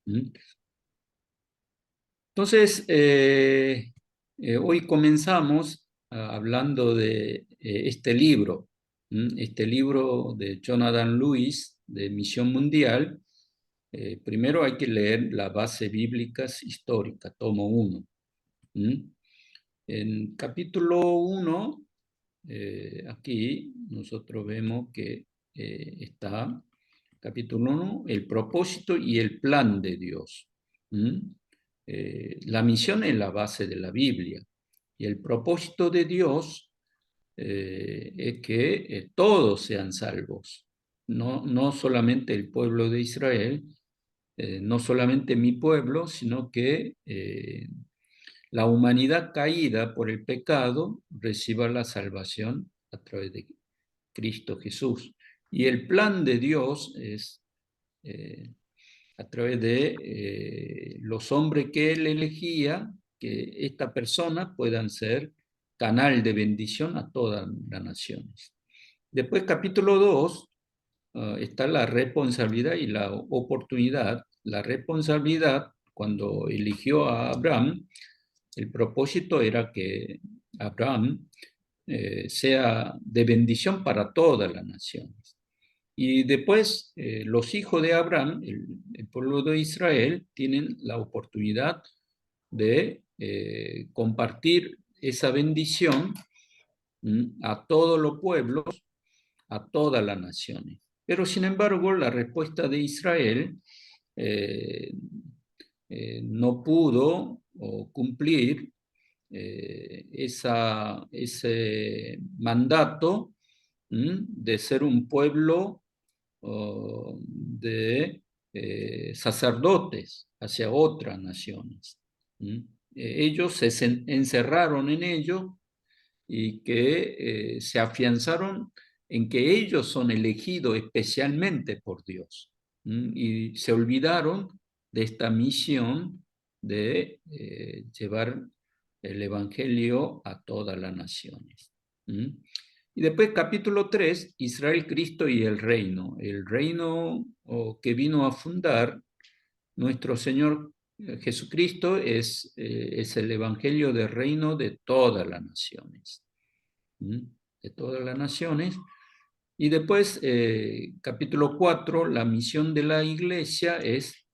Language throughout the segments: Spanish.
¿Mm? Entonces, hoy comenzamos hablando de este libro, este libro de Jonathan Lewis, de Misión Mundial. Primero hay que leer la base bíblica histórica, tomo 1. En capítulo 1, aquí nosotros vemos que está, capítulo 1, el propósito y el plan de Dios. La misión es la base de la Biblia y el propósito de Dios es que todos sean salvos, no solamente el pueblo de Israel, no solamente mi pueblo, sino que la humanidad caída por el pecado reciba la salvación a través de Cristo Jesús. Y el plan de Dios es a través de los hombres que Él elegía, que estas personas puedan ser canal de bendición a todas las naciones. Después, capítulo 2, está la responsabilidad y la oportunidad. La responsabilidad, cuando eligió a Abraham, el propósito era que Abraham sea de bendición para todas las naciones. Y después los hijos de Abraham, el pueblo de Israel, tienen la oportunidad de compartir esa bendición a todos los pueblos, a todas las naciones. Pero sin embargo, la respuesta de Israel eh, no pudo cumplir ese mandato de ser un pueblo de sacerdotes hacia otras naciones. Ellos se encerraron en ello y que se afianzaron en que ellos son elegidos especialmente por Dios. Y se olvidaron de esta misión de llevar el Evangelio a todas las naciones. Y después, capítulo 3, Israel, Cristo y el reino. El reino que vino a fundar nuestro Señor Jesucristo es el Evangelio del reino de todas las naciones. De todas las naciones. Y después, capítulo 4, la misión de la iglesia es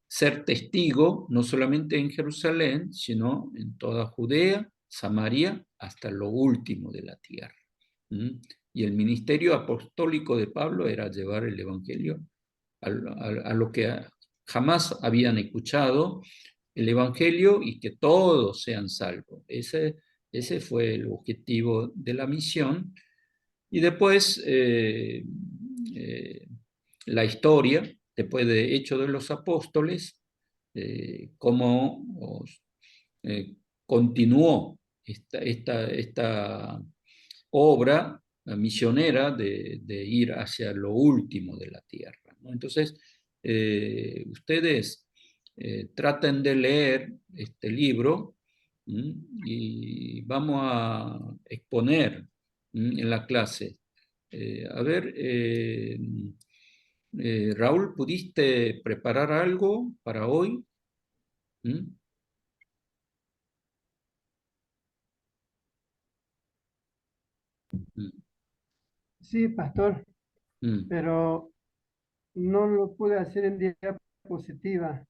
ser testigo, no solamente en Jerusalén, sino en toda Judea, Samaria, hasta lo último de la tierra. Y el ministerio apostólico de Pablo era llevar el evangelio a lo que jamás habían escuchado, el evangelio, y que todos sean salvos. Ese fue el objetivo de la misión. Y después la historia, después de Hechos de los Apóstoles, cómo continuó esta obra misionera de ir hacia lo último de la tierra, ¿no? Entonces, ustedes traten de leer este libro y vamos a exponer en la clase. A ver, Raúl, ¿pudiste preparar algo para hoy? ¿Mm? Mm. Sí, pastor, Mm. pero no lo pude hacer en diapositiva.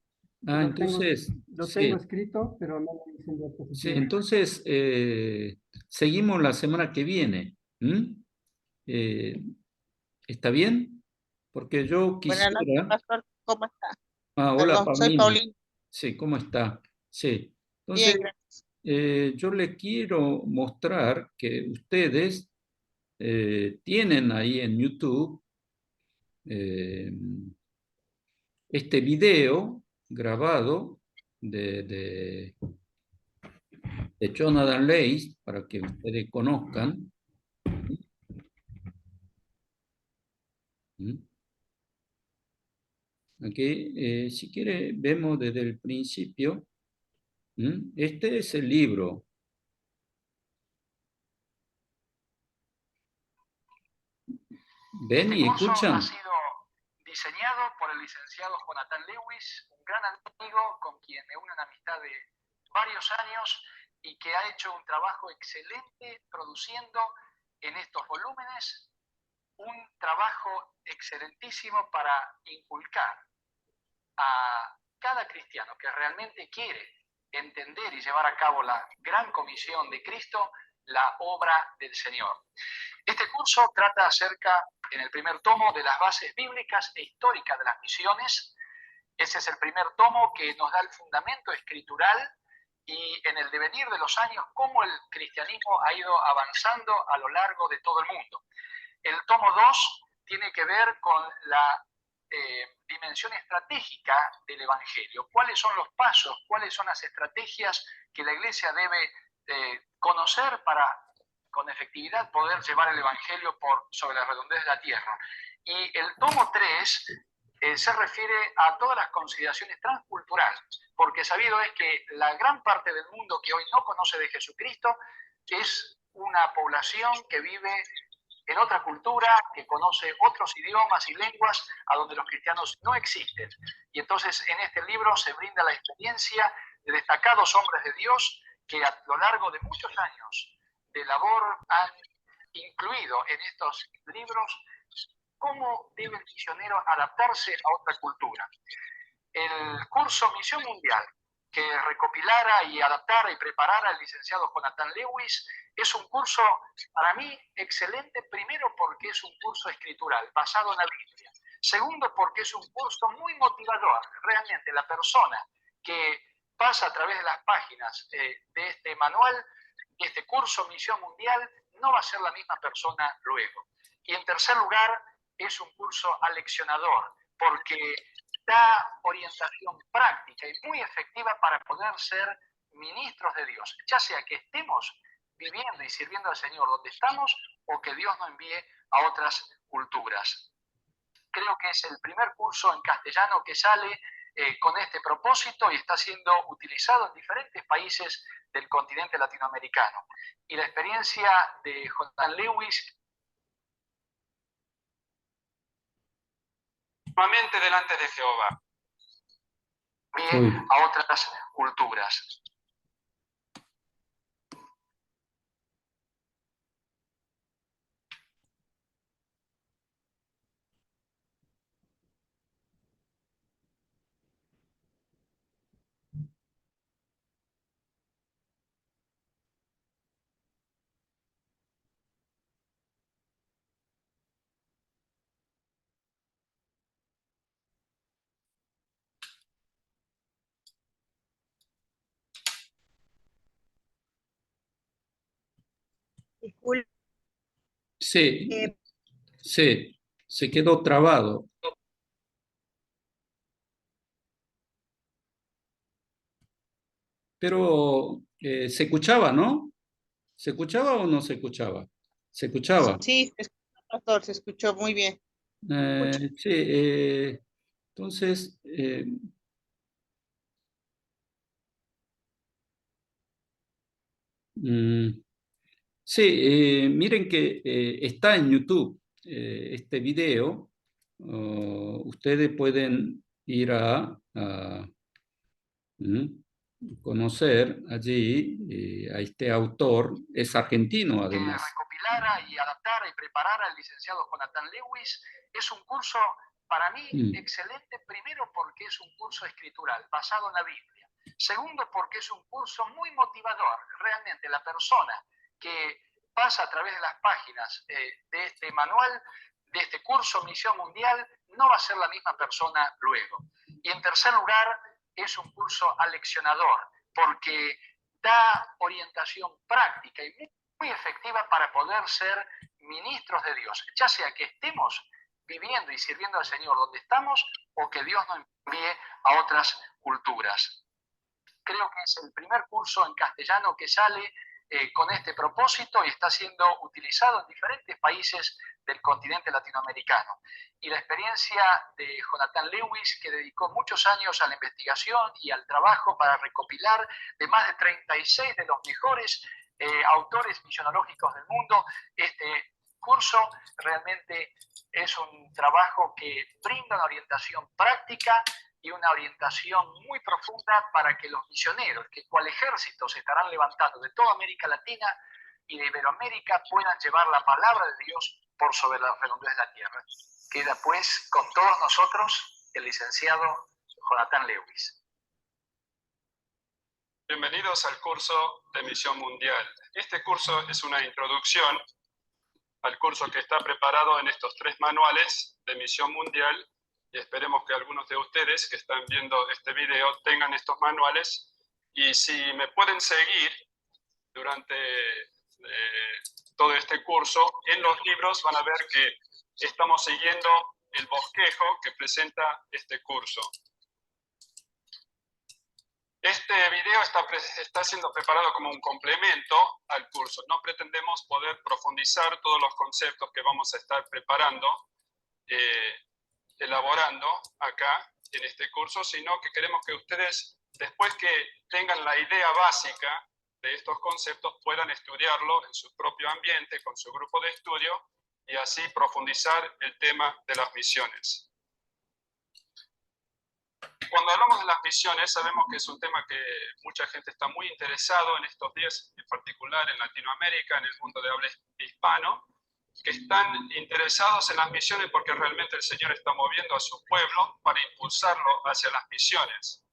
Ah, Lo tengo, entonces, lo tengo sí, escrito, pero no lo hice en sí, diapositiva. entonces seguimos la semana que viene. Eh, ¿Está bien? Porque yo Buenas noches, quisiera... pastor. ¿Cómo está? Ah, hola, Perdón, soy Paulina. Paulina. Sí, ¿cómo está? Sí. Entonces, Bien, gracias. yo le quiero mostrar que ustedes tienen ahí en YouTube eh, este video grabado de Jonathan Leys para que ustedes conozcan. Aquí, si quiere, vemos desde el principio. Este es el libro. ¿Ven y escuchan? diseñado por el licenciado Jonathan Lewis, un gran amigo con quien me une una amistad de varios años y que ha hecho un trabajo excelente produciendo en estos volúmenes un trabajo excelentísimo para inculcar a cada cristiano que realmente quiere entender y llevar a cabo la gran comisión de Cristo, la obra del Señor. Este curso trata acerca, en el primer tomo, de las bases bíblicas e históricas de las misiones. Ese es el primer tomo que nos da el fundamento escritural y en el devenir de los años cómo el cristianismo ha ido avanzando a lo largo de todo el mundo. El tomo 2 tiene que ver con la dimensión estratégica del Evangelio. ¿Cuáles son los pasos? ¿Cuáles son las estrategias que la Iglesia debe conocer para, con efectividad, poder llevar el Evangelio sobre la redondez de la tierra? Y el tomo 3 se refiere a todas las consideraciones transculturales, porque sabido es que la gran parte del mundo que hoy no conoce de Jesucristo es una población que vive en otra cultura, que conoce otros idiomas y lenguas a donde los cristianos no existen. Y entonces en este libro se brinda la experiencia de destacados hombres de Dios que a lo largo de muchos años de labor han incluido en estos libros cómo debe el misionero adaptarse a otra cultura. El curso Misión Mundial, que recopilara y adaptara y preparara el licenciado Jonathan Lewis, es un curso para mí excelente, primero porque es un curso escritural, basado en la Biblia. Segundo, porque es un curso muy motivador. Realmente la persona que pasa a través de las páginas de este manual, de este curso Misión Mundial, no va a ser la misma persona luego. Y en tercer lugar, es un curso aleccionador, porque da orientación práctica y muy efectiva para poder ser ministros de Dios, ya sea que estemos viviendo y sirviendo al Señor donde estamos o que Dios nos envíe a otras culturas. Creo que es el primer curso en castellano que sale con este propósito y está siendo utilizado en diferentes países del continente latinoamericano. Y la experiencia de Jonathan Lewis nuevamente delante de Jehová a otras culturas. Sí, sí, se quedó trabado. Pero se escuchaba, ¿no? ¿Se escuchaba o no se escuchaba? Se escuchaba. Sí, pastor, se escuchó muy bien. Sí, entonces, sí, miren que está en YouTube este video. Ustedes pueden ir a conocer allí a este autor, es argentino además. Recopilara y adaptara y preparara el licenciado Jonathan Lewis es un curso para mí excelente, primero porque es un curso escritural, basado en la Biblia. Segundo, porque es un curso muy motivador. Realmente la persona que pasa a través de las páginas de este manual, de este curso Misión Mundial, no va a ser la misma persona luego. Y en tercer lugar, es un curso aleccionador, porque da orientación práctica y muy efectiva para poder ser ministros de Dios, ya sea que estemos viviendo y sirviendo al Señor donde estamos o que Dios nos envíe a otras culturas. Creo que es el primer curso en castellano que sale con este propósito y está siendo utilizado en diferentes países del continente latinoamericano. Y la experiencia de Jonathan Lewis, que dedicó muchos años a la investigación y al trabajo para recopilar de más de 36 de los mejores autores misionológicos del mundo, este curso realmente es un trabajo que brinda una orientación práctica y una orientación muy profunda para que los misioneros, que cual ejército se estarán levantando de toda América Latina y de Iberoamérica, puedan llevar la palabra de Dios por sobre la redondez de la tierra. Queda pues con todos nosotros el licenciado Jonathan Lewis. Bienvenidos al curso de Misión Mundial. Este curso es una introducción al curso que está preparado en estos 3 manuales de Misión Mundial, y esperemos que algunos de ustedes que están viendo este video tengan estos manuales, y si me pueden seguir durante todo este curso, en los libros van a ver que estamos siguiendo el bosquejo que presenta este curso. Este video está siendo preparado como un complemento al curso. No pretendemos poder profundizar todos los conceptos que vamos a estar preparando, elaborando acá en este curso, sino que queremos que ustedes, después que tengan la idea básica de estos conceptos, puedan estudiarlo en su propio ambiente, con su grupo de estudio, y así profundizar el tema de las misiones. Cuando hablamos de las misiones, sabemos que es un tema que mucha gente está muy interesado en estos días, en particular en Latinoamérica, en el mundo de habla hispano, que están interesados en las misiones porque realmente el Señor está moviendo a su pueblo para impulsarlo hacia las misiones.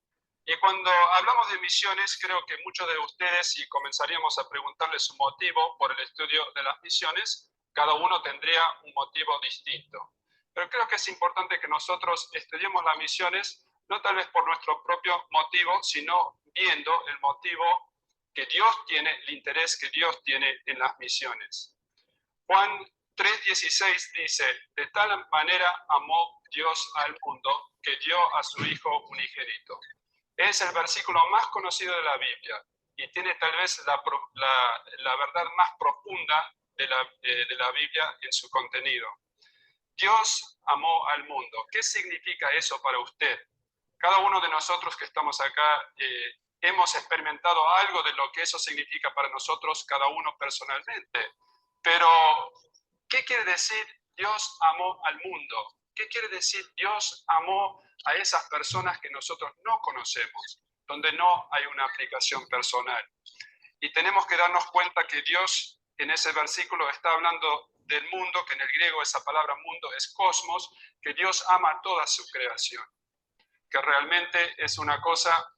Y cuando hablamos de misiones, creo que muchos de ustedes, si comenzaríamos a preguntarles su motivo por el estudio de las misiones, cada uno tendría un motivo distinto. Pero creo que es importante que nosotros estudiemos las misiones, no tal vez por nuestro propio motivo, sino viendo el motivo que Dios tiene, el interés que Dios tiene en las misiones. Juan 3:16 dice: de tal manera amó Dios al mundo que dio a su Hijo unigénito. Es el versículo más conocido de la Biblia y tiene tal vez la verdad más profunda de la Biblia en su contenido. Dios amó al mundo. ¿Qué significa eso para usted? Cada uno de nosotros que estamos acá hemos experimentado algo de lo que eso significa para nosotros, cada uno personalmente. Pero, ¿qué quiere decir Dios amó al mundo? ¿Qué quiere decir Dios amó a esas personas que nosotros no conocemos, donde no hay una aplicación personal? Y tenemos que darnos cuenta que Dios en ese versículo está hablando del mundo, que en el griego esa palabra mundo es cosmos, que Dios ama toda su creación, que realmente es una cosa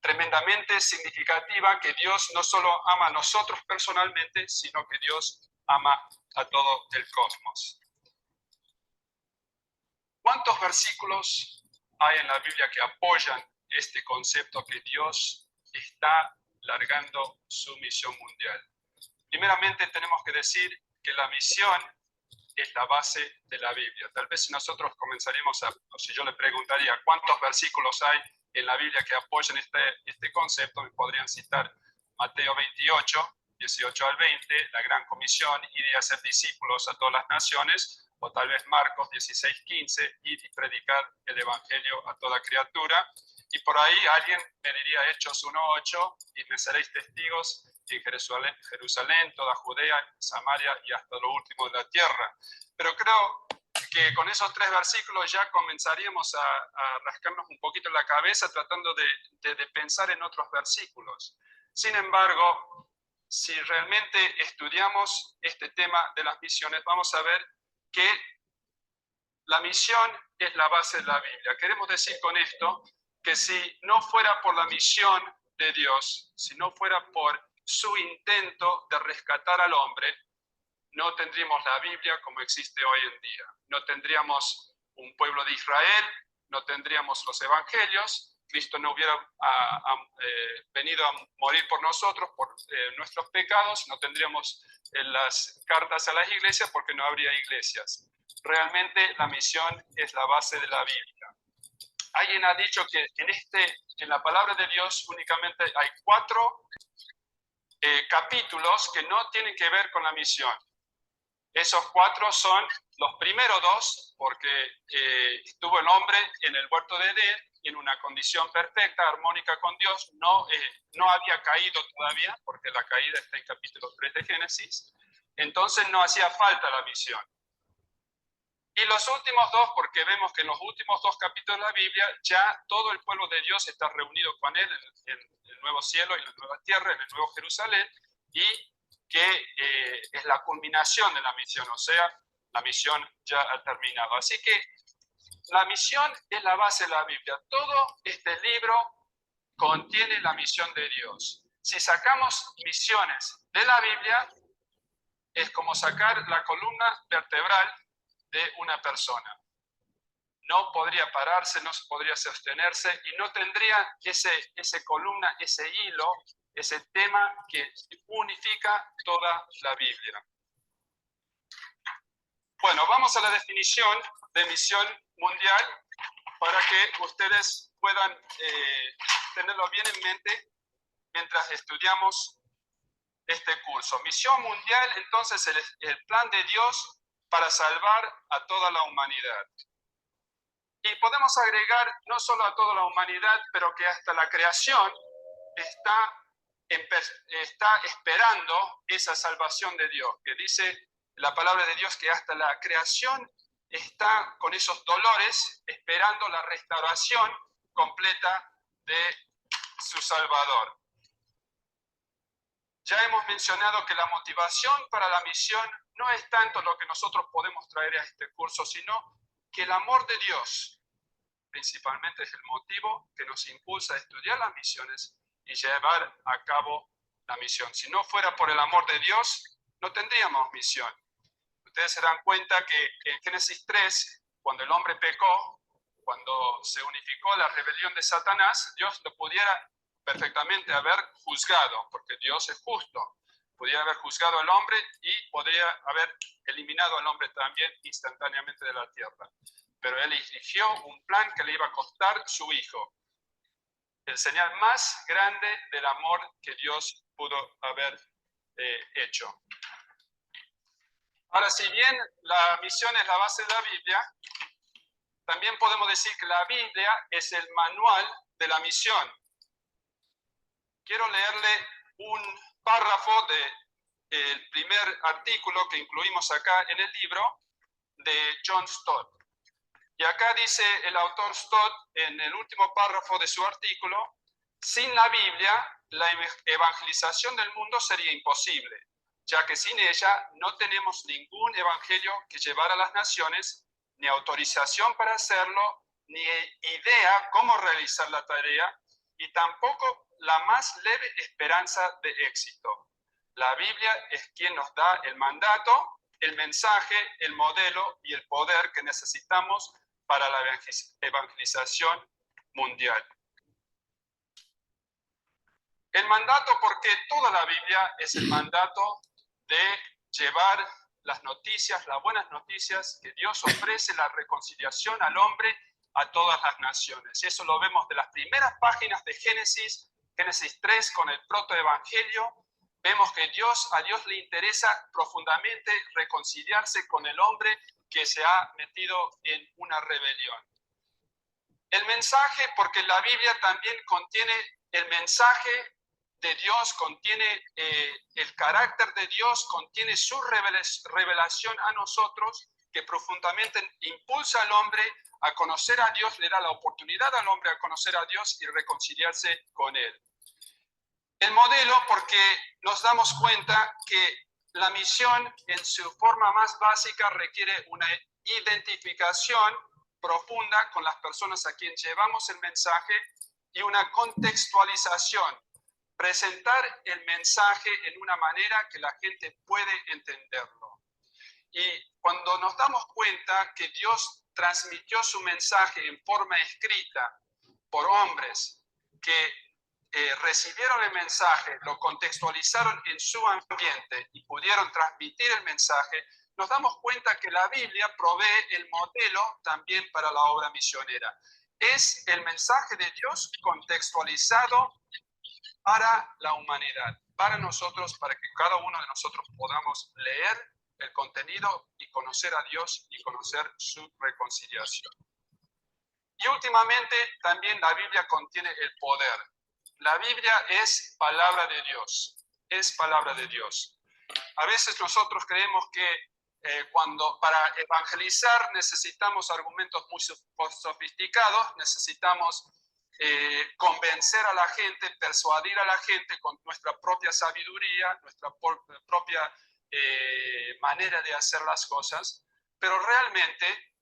tremendamente significativa, que Dios no solo ama a nosotros personalmente, sino que Dios ama a todo el cosmos. ¿Cuántos versículos hay en la Biblia que apoyan este concepto que Dios está largando su misión mundial? Primeramente tenemos que decir que la misión es la base de la Biblia. Tal vez si nosotros comenzaríamos o si yo le preguntaría cuántos versículos hay en la Biblia que apoyan este concepto, me podrían citar Mateo 28, 18 al 20, la gran comisión, ir y hacer discípulos a todas las naciones, o tal vez Marcos 16, 15, ir y predicar el evangelio a toda criatura. Y por ahí alguien me diría Hechos 1:8, y me seréis testigos en Jerusalén, toda Judea, Samaria y hasta lo último de la tierra. Pero creo que con esos 3 versículos ya comenzaríamos a rascarnos un poquito la cabeza tratando de pensar en otros versículos. Sin embargo, si realmente estudiamos este tema de las misiones, vamos a ver que la misión es la base de la Biblia. Queremos decir con esto que si no fuera por la misión de Dios, si no fuera por su intento de rescatar al hombre, no tendríamos la Biblia como existe hoy en día. No tendríamos un pueblo de Israel, no tendríamos los evangelios, Cristo no hubiera venido a morir por nosotros, por nuestros pecados, no tendríamos las cartas a las iglesias porque no habría iglesias. Realmente la misión es la base de la Biblia. Alguien ha dicho que en la palabra de Dios únicamente hay 4 capítulos que no tienen que ver con la misión. Esos 4 son los primeros 2, porque estuvo el hombre en el huerto de Edén en una condición perfecta, armónica con Dios, no había caído todavía, porque la caída está en capítulo 3 de Génesis, entonces no hacía falta la misión. Y los últimos dos, porque vemos que en los últimos dos capítulos de la Biblia ya todo el pueblo de Dios está reunido con él en el nuevo cielo y en la nueva tierra, en el nuevo Jerusalén, y que es la culminación de la misión, o sea, la misión ya ha terminado. Así que la misión es la base de la Biblia. Todo este libro contiene la misión de Dios. Si sacamos misiones de la Biblia, es como sacar la columna vertebral de una persona. No podría pararse, no podría sostenerse y no tendría ese columna, ese hilo, ese tema que unifica toda la Biblia. Bueno, vamos a la definición de misión mundial para que ustedes puedan tenerlo bien en mente mientras estudiamos este curso. Misión mundial, entonces, es el plan de Dios para salvar a toda la humanidad. Y podemos agregar no solo a toda la humanidad, pero que hasta la creación está esperando esa salvación de Dios, que dice la palabra de Dios que hasta la creación está con esos dolores esperando la restauración completa de su Salvador. Ya hemos mencionado que la motivación para la misión no es tanto lo que nosotros podemos traer a este curso, sino que el amor de Dios principalmente es el motivo que nos impulsa a estudiar las misiones y llevar a cabo la misión. Si no fuera por el amor de Dios, no tendríamos misión. Ustedes se dan cuenta que en Génesis 3, cuando el hombre pecó, cuando se unificó la rebelión de Satanás, Dios lo pudiera perfectamente haber juzgado, porque Dios es justo. Podría haber juzgado al hombre y podría haber eliminado al hombre también instantáneamente de la tierra. Pero él eligió un plan que le iba a costar su hijo. El señal más grande del amor que Dios pudo haber hecho. Ahora, si bien la misión es la base de la Biblia, también podemos decir que la Biblia es el manual de la misión. Quiero leerle un párrafo del primer artículo que incluimos acá en el libro de John Stott. Y acá dice el autor Stott en el último párrafo de su artículo: sin la Biblia, la evangelización del mundo sería imposible, ya que sin ella no tenemos ningún evangelio que llevar a las naciones, ni autorización para hacerlo, ni idea cómo realizar la tarea, y tampoco la más leve esperanza de éxito. La Biblia es quien nos da el mandato, el mensaje, el modelo y el poder que necesitamos para la evangelización mundial. El mandato, porque toda la Biblia es el mandato de llevar las noticias, las buenas noticias, que Dios ofrece la reconciliación al hombre a todas las naciones. Y eso lo vemos de las primeras páginas de Génesis 3 con el protoevangelio. Vemos que a Dios le interesa profundamente reconciliarse con el hombre que se ha metido en una rebelión. El mensaje, porque la Biblia también contiene el mensaje de Dios, contiene el carácter de Dios, contiene su revelación a nosotros, que profundamente impulsa al hombre a conocer a Dios, le da la oportunidad al hombre a conocer a Dios y reconciliarse con Él. El modelo, porque nos damos cuenta que la misión en su forma más básica requiere una identificación profunda con las personas a quien llevamos el mensaje y una contextualización. Presentar el mensaje en una manera que la gente puede entenderlo. Y cuando nos damos cuenta que Dios transmitió su mensaje en forma escrita por hombres que recibieron el mensaje, lo contextualizaron en su ambiente y pudieron transmitir el mensaje, nos damos cuenta que la Biblia provee el modelo también para la obra misionera. Es el mensaje de Dios contextualizado para la humanidad, para nosotros, para que cada uno de nosotros podamos leer el contenido y conocer a Dios y conocer su reconciliación. Y últimamente también la Biblia contiene el poder. La Biblia es palabra de Dios, es palabra de Dios. A veces nosotros creemos que para evangelizar necesitamos argumentos muy sofisticados, necesitamos convencer a la gente, persuadir a la gente con nuestra propia sabiduría, nuestra propia manera de hacer las cosas, pero realmente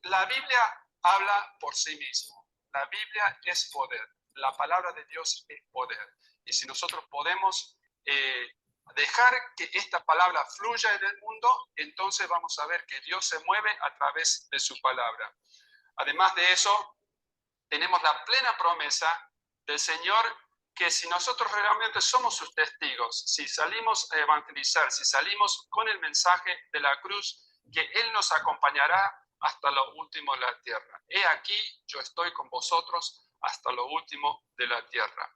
la Biblia habla por sí mismo. La Biblia es poder, la palabra de Dios es poder. Y si nosotros podemos dejar que esta palabra fluya en el mundo, entonces vamos a ver que Dios se mueve a través de su palabra. Además de eso, tenemos la plena promesa del Señor que si nosotros realmente somos sus testigos, si salimos a evangelizar, si salimos con el mensaje de la cruz, que Él nos acompañará hasta lo último de la tierra. He aquí, yo estoy con vosotros hasta lo último de la tierra.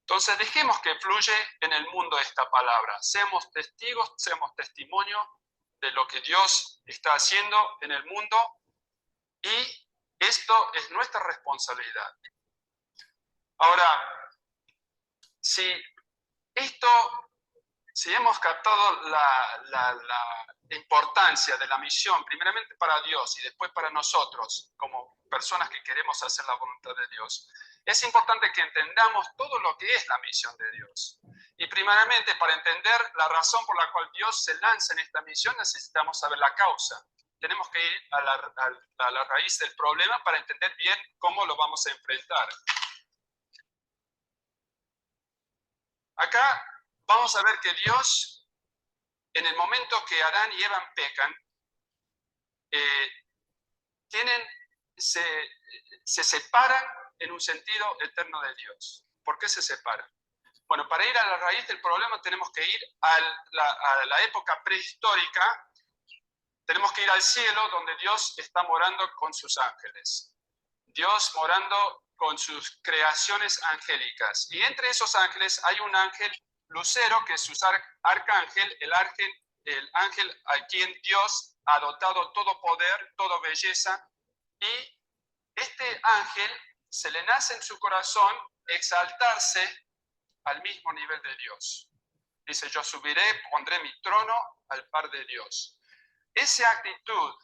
Entonces, dejemos que fluya en el mundo esta palabra. Seamos testigos, seamos testimonio de lo que Dios está haciendo en el mundo, y esto es nuestra responsabilidad. Ahora, si hemos captado la importancia de la misión, primeramente para Dios y después para nosotros, como personas que queremos hacer la voluntad de Dios, es importante que entendamos todo lo que es la misión de Dios. Y primeramente, para entender la razón por la cual Dios se lanza en esta misión, necesitamos saber la causa. Tenemos que ir a la raíz del problema para entender bien cómo lo vamos a enfrentar. Acá vamos a ver que Dios, en el momento que Adán y Eva pecan, se separan en un sentido eterno de Dios. ¿Por qué se separan? Bueno, para ir a la raíz del problema tenemos que ir a la época prehistórica, tenemos que ir al cielo donde Dios está morando con sus ángeles. Dios morando con sus creaciones angélicas. Y entre esos ángeles hay un ángel lucero que es su arcángel, el ángel a quien Dios ha dotado todo poder, toda belleza. Y este ángel se le nace en su corazón exaltarse al mismo nivel de Dios. Dice, yo subiré, pondré mi trono al par de Dios. Esa actitud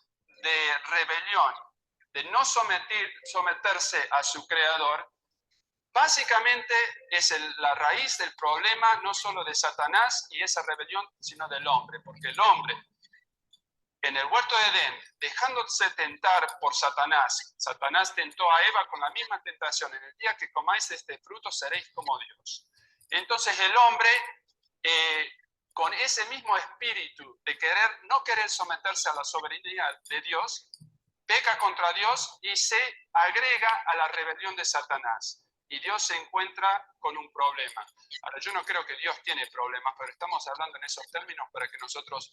de rebelión, de no someterse a su creador, básicamente es la raíz del problema, no solo de Satanás y esa rebelión, sino del hombre. Porque el hombre, en el huerto de Edén, dejándose tentar por Satanás, Satanás tentó a Eva con la misma tentación: en el día que comáis de este fruto seréis como Dios. Entonces el hombre, con ese mismo espíritu de no querer someterse a la soberanía de Dios, peca contra Dios y se agrega a la rebelión de Satanás. Y Dios se encuentra con un problema. Ahora, yo no creo que Dios tiene problemas, pero estamos hablando en esos términos para que nosotros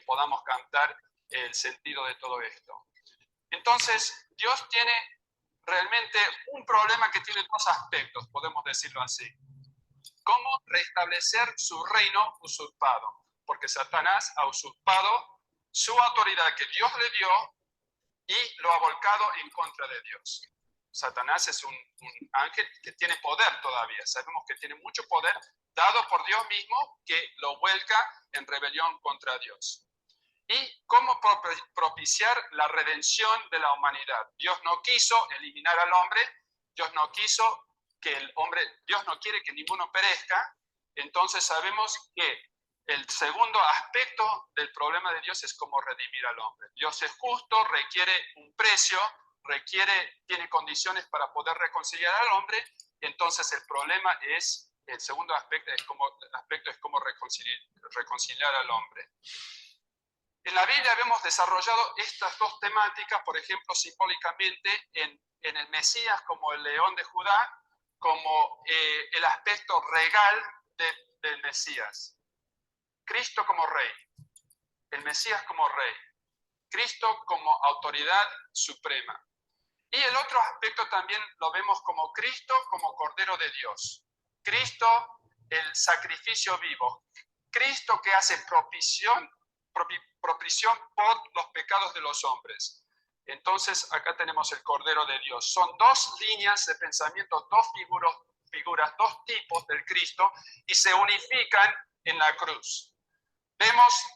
podamos captar el sentido de todo esto. Entonces, Dios tiene realmente un problema que tiene dos aspectos, podemos decirlo así. ¿Cómo restablecer su reino usurpado? Porque Satanás ha usurpado su autoridad que Dios le dio y lo ha volcado en contra de Dios. Satanás es un ángel que tiene poder todavía. Sabemos que tiene mucho poder dado por Dios mismo, que lo vuelca en rebelión contra Dios. ¿Y cómo propiciar la redención de la humanidad? Dios no quiso eliminar al hombre, Dios no quiso Dios no quiere que ninguno perezca. Entonces sabemos que el segundo aspecto del problema de Dios es cómo redimir al hombre. Dios es justo, requiere un precio, tiene condiciones para poder reconciliar al hombre. Entonces el segundo aspecto es cómo reconciliar al hombre. En la Biblia hemos desarrollado estas dos temáticas, por ejemplo, simbólicamente en el Mesías como el león de Judá, como el aspecto regal del Mesías. Cristo como rey, el Mesías como rey, Cristo como autoridad suprema. Y el otro aspecto también lo vemos como Cristo como Cordero de Dios. Cristo, el sacrificio vivo. Cristo que hace propiciación por los pecados de los hombres. Entonces acá tenemos el Cordero de Dios. Son dos líneas de pensamiento, dos figuras, dos tipos del Cristo, y se unifican en la cruz. vemos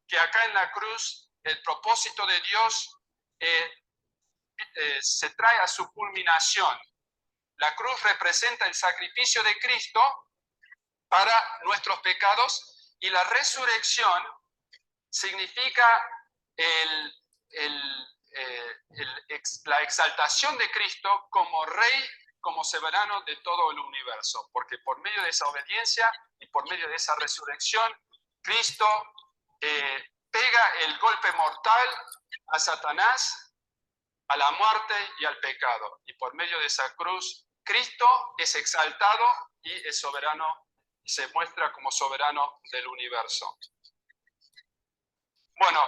que acá en la cruz el propósito de Dios se trae a su culminación. La cruz representa el sacrificio de Cristo para nuestros pecados y la resurrección significa la exaltación de Cristo como Rey, como soberano de todo el universo, porque por medio de esa obediencia y por medio de esa resurrección, Cristo pega el golpe mortal a Satanás, a la muerte y al pecado. Y por medio de esa cruz, Cristo es exaltado y es soberano, y se muestra como soberano del universo. Bueno,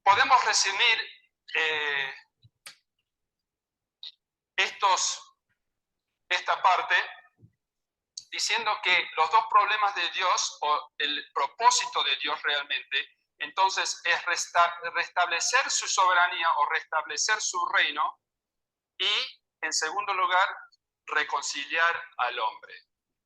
podemos resumir esta parte diciendo que los dos problemas de Dios, o el propósito de Dios realmente, entonces es restablecer su soberanía o restablecer su reino y, en segundo lugar, reconciliar al hombre.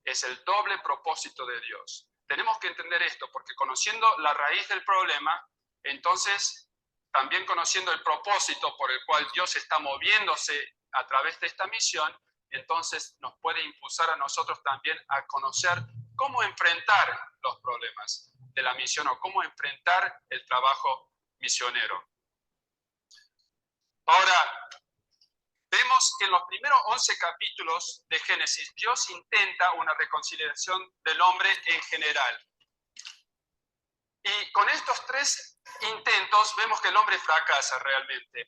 Es el doble propósito de Dios. Tenemos que entender esto porque conociendo la raíz del problema, entonces también conociendo el propósito por el cual Dios está moviéndose a través de esta misión, entonces nos puede impulsar a nosotros también a conocer cómo enfrentar los problemas de la misión o cómo enfrentar el trabajo misionero. Ahora, vemos que en los primeros 11 capítulos de Génesis, Dios intenta una reconciliación del hombre en general. Y con estos 3 intentos vemos que el hombre fracasa realmente.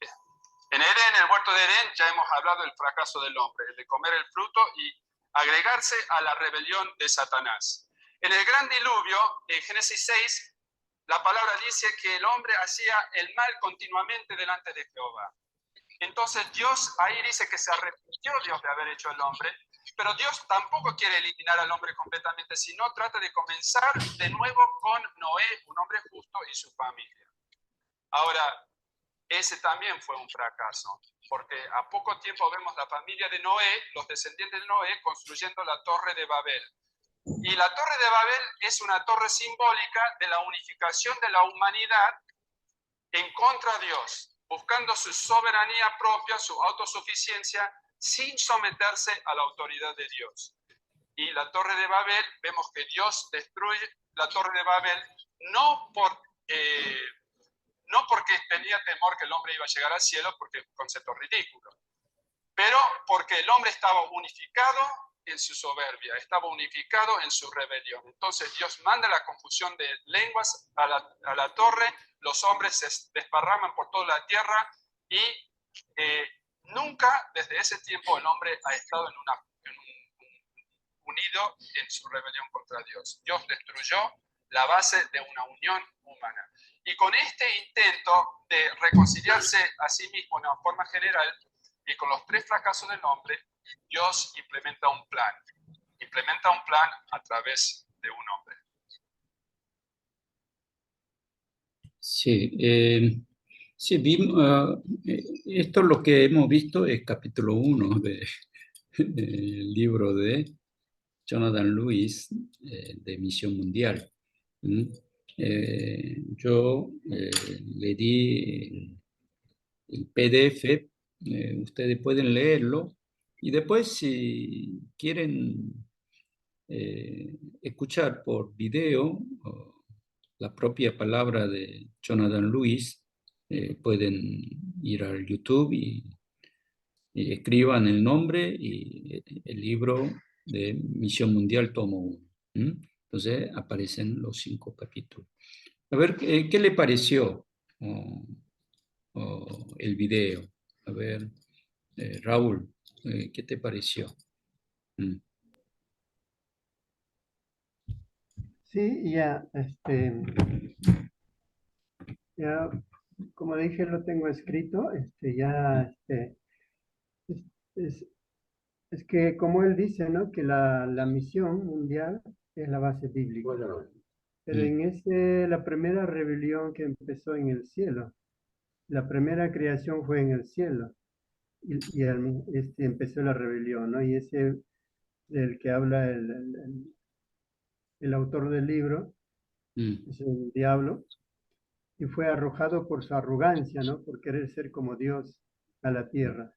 En Edén, en el huerto de Edén, ya hemos hablado del fracaso del hombre, el de comer el fruto y agregarse a la rebelión de Satanás. En el gran diluvio, en Génesis 6, la palabra dice que el hombre hacía el mal continuamente delante de Jehová. Entonces Dios ahí dice que se arrepintió Dios de haber hecho el hombre, pero Dios tampoco quiere eliminar al hombre completamente, sino trata de comenzar de nuevo con Noé, un hombre justo, y su familia. Ahora, ese también fue un fracaso, porque a poco tiempo vemos la familia de Noé, los descendientes de Noé, construyendo la Torre de Babel. Y la Torre de Babel es una torre simbólica de la unificación de la humanidad en contra de Dios, buscando su soberanía propia, su autosuficiencia, sin someterse a la autoridad de Dios. Y la Torre de Babel, vemos que Dios destruye la Torre de Babel no porque tenía temor que el hombre iba a llegar al cielo, porque es un concepto ridículo, pero porque el hombre estaba unificado en su soberbia, estaba unificado en su rebelión. Entonces Dios manda la confusión de lenguas a la torre, los hombres se desparraman por toda la tierra y nunca desde ese tiempo el hombre ha estado unido en su rebelión contra Dios. Dios destruyó la base de una unión humana. Y con este intento de reconciliarse a sí mismo de una forma general y con los 3 fracasos del hombre, Dios implementa un plan a través de un hombre. Sí, esto es lo que hemos visto, es capítulo 1 del libro de Jonathan Lewis, de Misión Mundial. Yo le di el PDF, ustedes pueden leerlo y después si quieren escuchar por video la propia palabra de Jonathan Lewis, pueden ir al YouTube y escriban el nombre y el libro de Misión Mundial tomo 1. Entonces aparecen los 5 capítulos. A ver, ¿qué le pareció el video? A ver, Raúl, ¿qué te pareció? Sí, ya, como dije, lo tengo escrito, es que como él dice, ¿no? Que la misión mundial es la base bíblica. Pero en la primera rebelión que empezó en el cielo, la primera creación fue en el cielo y empezó la rebelión, ¿no? Y ese del que habla el autor del libro, es el diablo, y fue arrojado por su arrogancia, ¿no? Por querer ser como Dios a la tierra.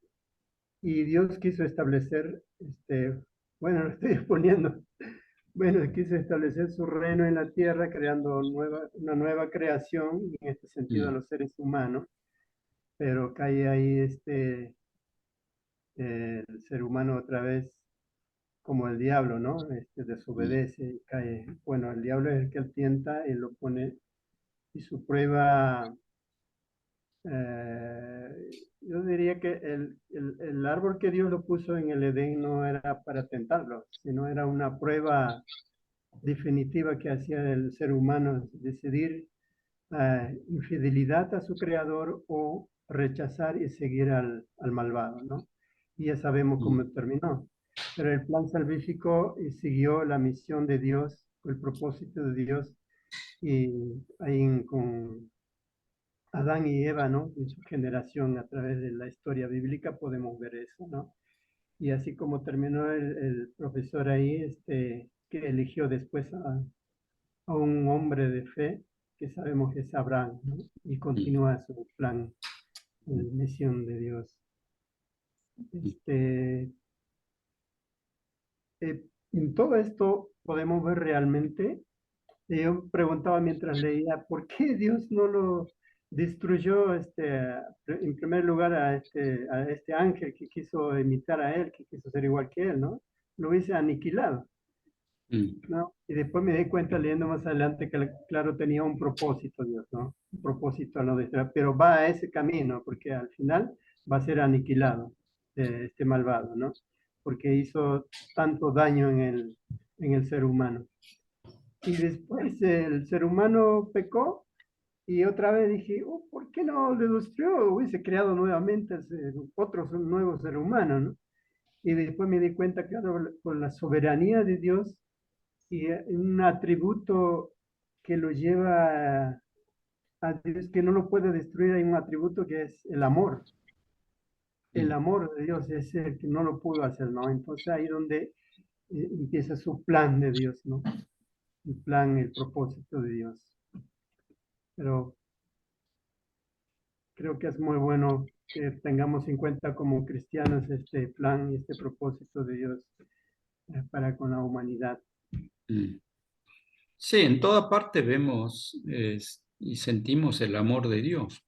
Y Dios quiso establecer, bueno, lo estoy exponiendo, bueno, quiso establecer su reino en la tierra, creando una nueva creación, y en este sentido a los seres humanos, pero cae ahí el ser humano otra vez como el diablo, ¿no? Desobedece y cae. Bueno, el diablo es el que tienta y lo pone, y su prueba, yo diría que el árbol que Dios lo puso en el Edén no era para tentarlo, sino era una prueba definitiva que hacía el ser humano decidir infidelidad a su creador o rechazar y seguir al malvado, ¿no? Y ya sabemos cómo terminó. Pero el plan salvífico siguió la misión de Dios, el propósito de Dios, y ahí con Adán y Eva, ¿no? En su generación, a través de la historia bíblica podemos ver eso, ¿no? Y así como terminó el profesor ahí, que eligió después a un hombre de fe, que sabemos que es Abraham, ¿no? Y continúa su plan, misión de Dios. En todo esto podemos ver realmente, yo preguntaba mientras leía, ¿por qué Dios no lo destruyó, en primer lugar a este ángel que quiso imitar a él, que quiso ser igual que él, ¿no? Lo hubiese aniquilado, ¿no? Y después me di cuenta leyendo más adelante que, claro, tenía un propósito Dios, ¿no? Un propósito a no destruir, pero va a ese camino, porque al final va a ser aniquilado, este malvado, ¿no? Porque hizo tanto daño en el ser humano. Y después el ser humano pecó y otra vez dije, oh, ¿por qué no le destruyó? Hubiese creado nuevamente otro nuevo ser humano, ¿no? Y después me di cuenta, claro, por la soberanía de Dios y un atributo que lo lleva a Dios, que no lo puede destruir, hay un atributo que es el amor. El amor de Dios es el que no lo pudo hacer, ¿no? Entonces ahí donde empieza su plan de Dios, ¿no? El plan, el propósito de Dios. Pero creo que es muy bueno que tengamos en cuenta como cristianos este plan y este propósito de Dios para con la humanidad. Sí, en toda parte vemos y sentimos el amor de Dios.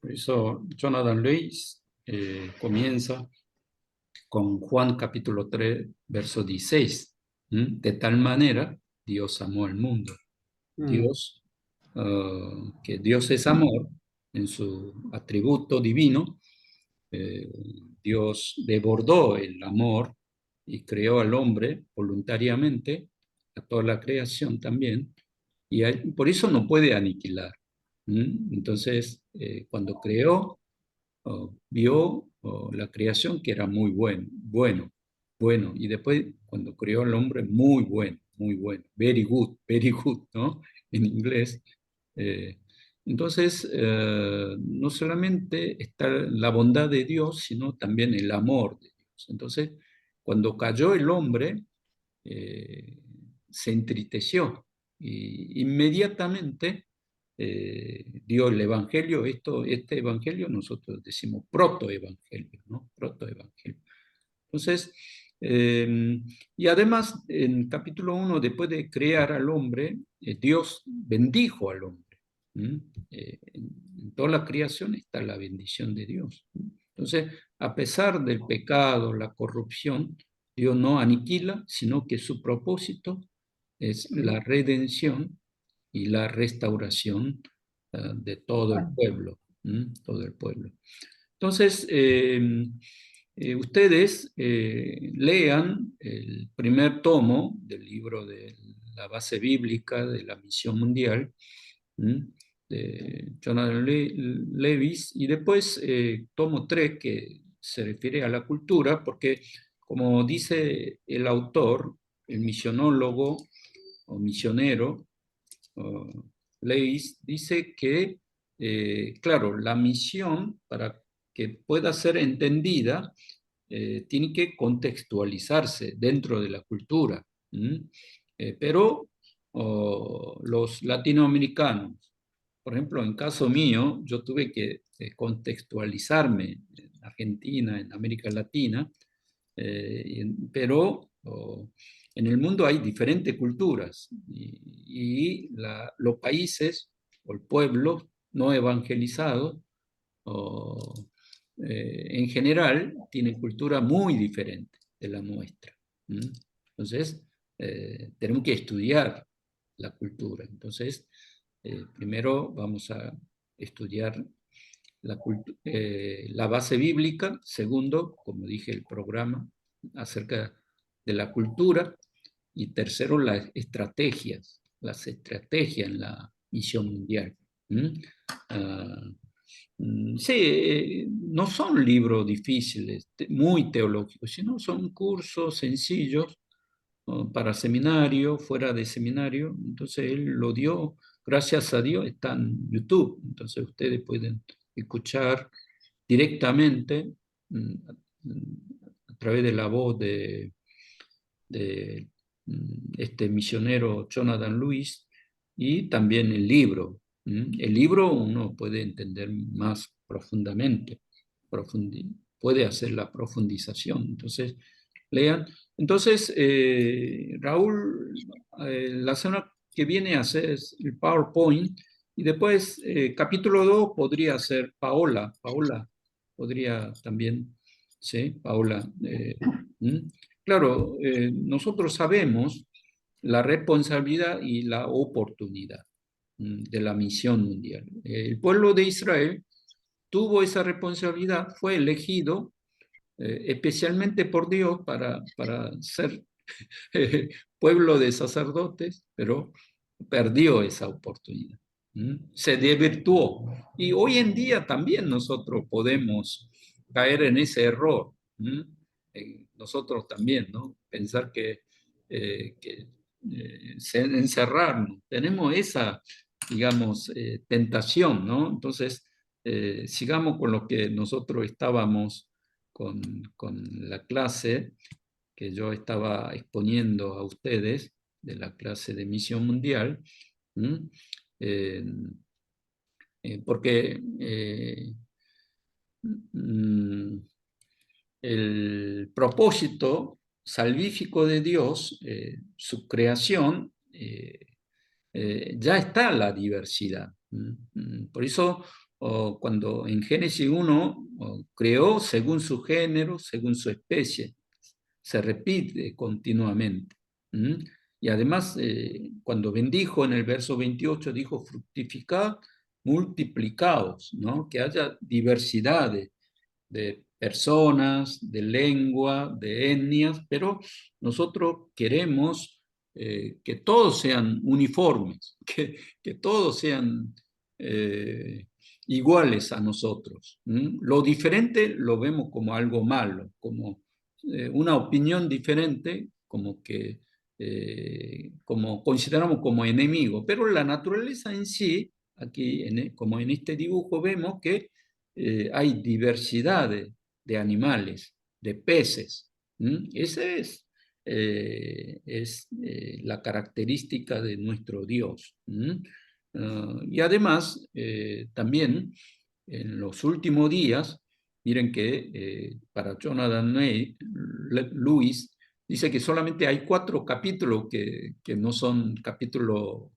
Por eso Jonathan Leis comienza con Juan capítulo 3, verso 16. De tal manera, Dios amó al mundo. Dios, que Dios es amor en su atributo divino, Dios desbordó el amor y creó al hombre voluntariamente, a toda la creación también, y por eso no puede aniquilar. Entonces, cuando creó, vio la creación que era muy bueno, y después cuando creó al hombre, muy bueno, very good, ¿no? En inglés. Entonces, no solamente está la bondad de Dios, sino también el amor de Dios. Entonces, cuando cayó el hombre, se entristeció y inmediatamente dio el evangelio. Este evangelio nosotros decimos protoevangelio, ¿no? Protoevangelio. Entonces, y además en capítulo 1, después de crear al hombre, Dios bendijo al hombre. En toda la creación está la bendición de Dios. Entonces, a pesar del pecado, la corrupción, Dios no aniquila, sino que su propósito es la redención y la restauración de todo el pueblo. Todo el pueblo. Entonces, ustedes lean el primer tomo del libro de la base bíblica de la misión mundial, de Jonathan Levis, y después tomo 3, que se refiere a la cultura, porque como dice el autor, el misionólogo o misionero, Levis, dice que, claro, la misión, para que pueda ser entendida, tiene que contextualizarse dentro de la cultura. Pero o los latinoamericanos. Por ejemplo, en caso mío, yo tuve que contextualizarme en Argentina, en América Latina, pero en el mundo hay diferentes culturas y los países o el pueblo no evangelizados en general tienen cultura muy diferente de la nuestra. Entonces, tenemos que estudiar la cultura. Entonces, primero vamos a estudiar la base bíblica. Segundo, como dije, el programa acerca de la cultura. Y tercero, las estrategias en la misión mundial. Sí, no son libros difíciles, muy teológicos, sino son cursos sencillos para seminario, fuera de seminario. Entonces él lo dio, gracias a Dios, está en YouTube. Entonces ustedes pueden escuchar directamente a través de la voz de este misionero Jonathan Lewis, y también el libro. El libro uno puede entender más profundamente, puede hacer la profundización. Entonces, lean. Entonces, Raúl, la semana que viene hacer el PowerPoint, y después, capítulo 2 podría ser Paola. Paola podría también, ¿sí? Paola. Claro, nosotros sabemos la responsabilidad y la oportunidad de la misión mundial. El pueblo de Israel tuvo esa responsabilidad, fue elegido especialmente por Dios para ser pueblo de sacerdotes, pero perdió esa oportunidad. Se desvirtuó. Y hoy en día también nosotros podemos caer en ese error. Nosotros también, ¿no? Pensar que encerrarnos. Tenemos esa, digamos, tentación, ¿no? Entonces, sigamos con lo que nosotros estábamos con la clase que yo estaba exponiendo a ustedes de la clase de misión mundial, porque el propósito salvífico de Dios, su creación, ya está la diversidad. Por eso, cuando en Génesis 1 creó según su género, según su especie, se repite continuamente. Y además, cuando bendijo en el verso 28, dijo: fructificad, multiplicaos, ¿no? Que haya diversidad de personas, de lengua, de etnias, pero nosotros queremos que todos sean uniformes, que todos sean iguales a nosotros. Lo diferente lo vemos como algo malo, como una opinión diferente, como consideramos como enemigo, pero la naturaleza en sí, aquí como en este dibujo vemos que hay diversidad de animales, de peces. Esa es la característica de nuestro Dios. Y además, también en los últimos días, miren que para Jonathan Lewis dice que solamente hay 4 capítulos que no son capítulos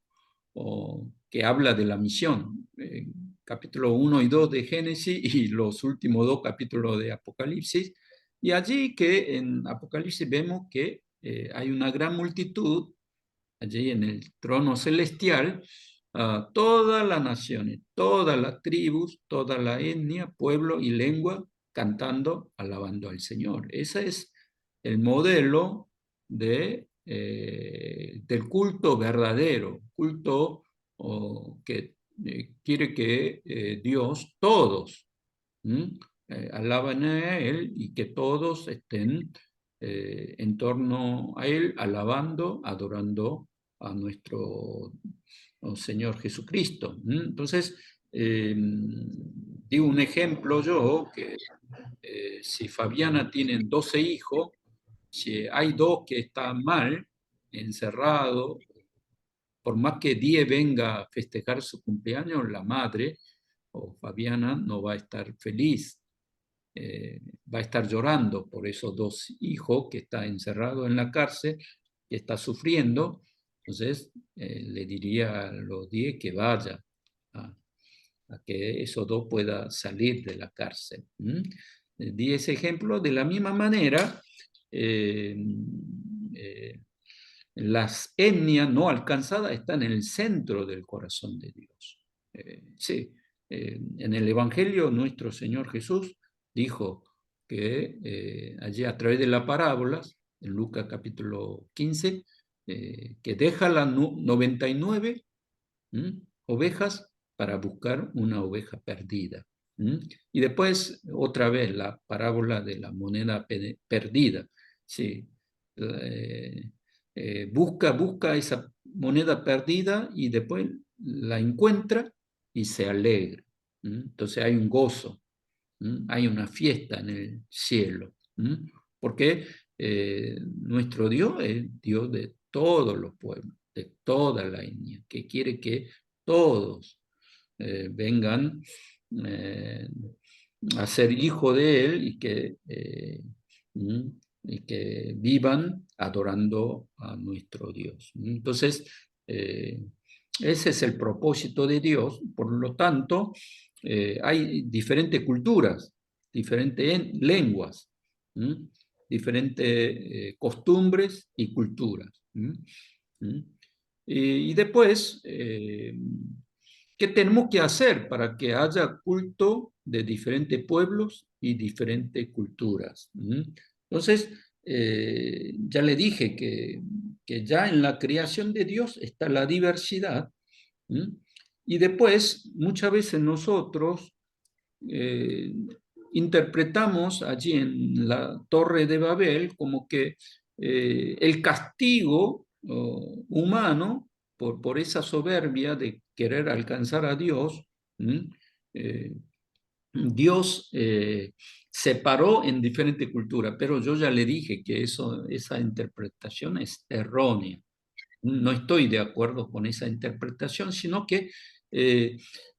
que habla de la misión. Capítulo 1 y 2 de Génesis y los últimos 2 capítulos de Apocalipsis. Y allí que en Apocalipsis vemos que hay una gran multitud, allí en el trono celestial, todas las naciones, todas las tribus, toda la etnia, pueblo y lengua cantando, alabando al Señor. Ese es el modelo del culto verdadero, culto que quiere que Dios, todos, alaben a Él y que todos estén en torno a Él, alabando, adorando a nuestro Señor Jesucristo. Entonces, digo un ejemplo yo, que si Fabiana tiene 12 hijos, si hay 2 que están mal, encerrados, por más que Die venga a festejar su cumpleaños, la madre o Fabiana no va a estar feliz, va a estar llorando por esos dos hijos que está encerrado en la cárcel, que está sufriendo. Entonces le diría a los 10 que vaya a que esos dos puedan salir de la cárcel. Di ese ejemplo. De la misma manera, las etnias no alcanzadas están en el centro del corazón de Dios. Sí, en el Evangelio nuestro Señor Jesús dijo que allí a través de las parábolas, en Lucas capítulo 15, que deja las 99 ovejas para buscar una oveja perdida. Y después, otra vez, la parábola de la moneda perdida. Sí. Busca esa moneda perdida y después la encuentra y se alegra. Entonces hay un gozo, hay una fiesta en el cielo, porque nuestro Dios es Dios de todos los pueblos, de toda la etnia, que quiere que todos vengan a ser hijos de Él y que vivan adorando a nuestro Dios. Entonces, ese es el propósito de Dios. Por lo tanto, hay diferentes culturas, diferentes lenguas, diferentes costumbres y culturas. Y después, ¿qué tenemos que hacer para que haya culto de diferentes pueblos y diferentes culturas? Entonces, ya le dije que ya en la creación de Dios está la diversidad. Y después, muchas veces nosotros interpretamos allí en la Torre de Babel como que el castigo humano por esa soberbia de querer alcanzar a Dios, Dios separó en diferentes culturas, pero yo ya le dije que esa interpretación es errónea. No estoy de acuerdo con esa interpretación, sino que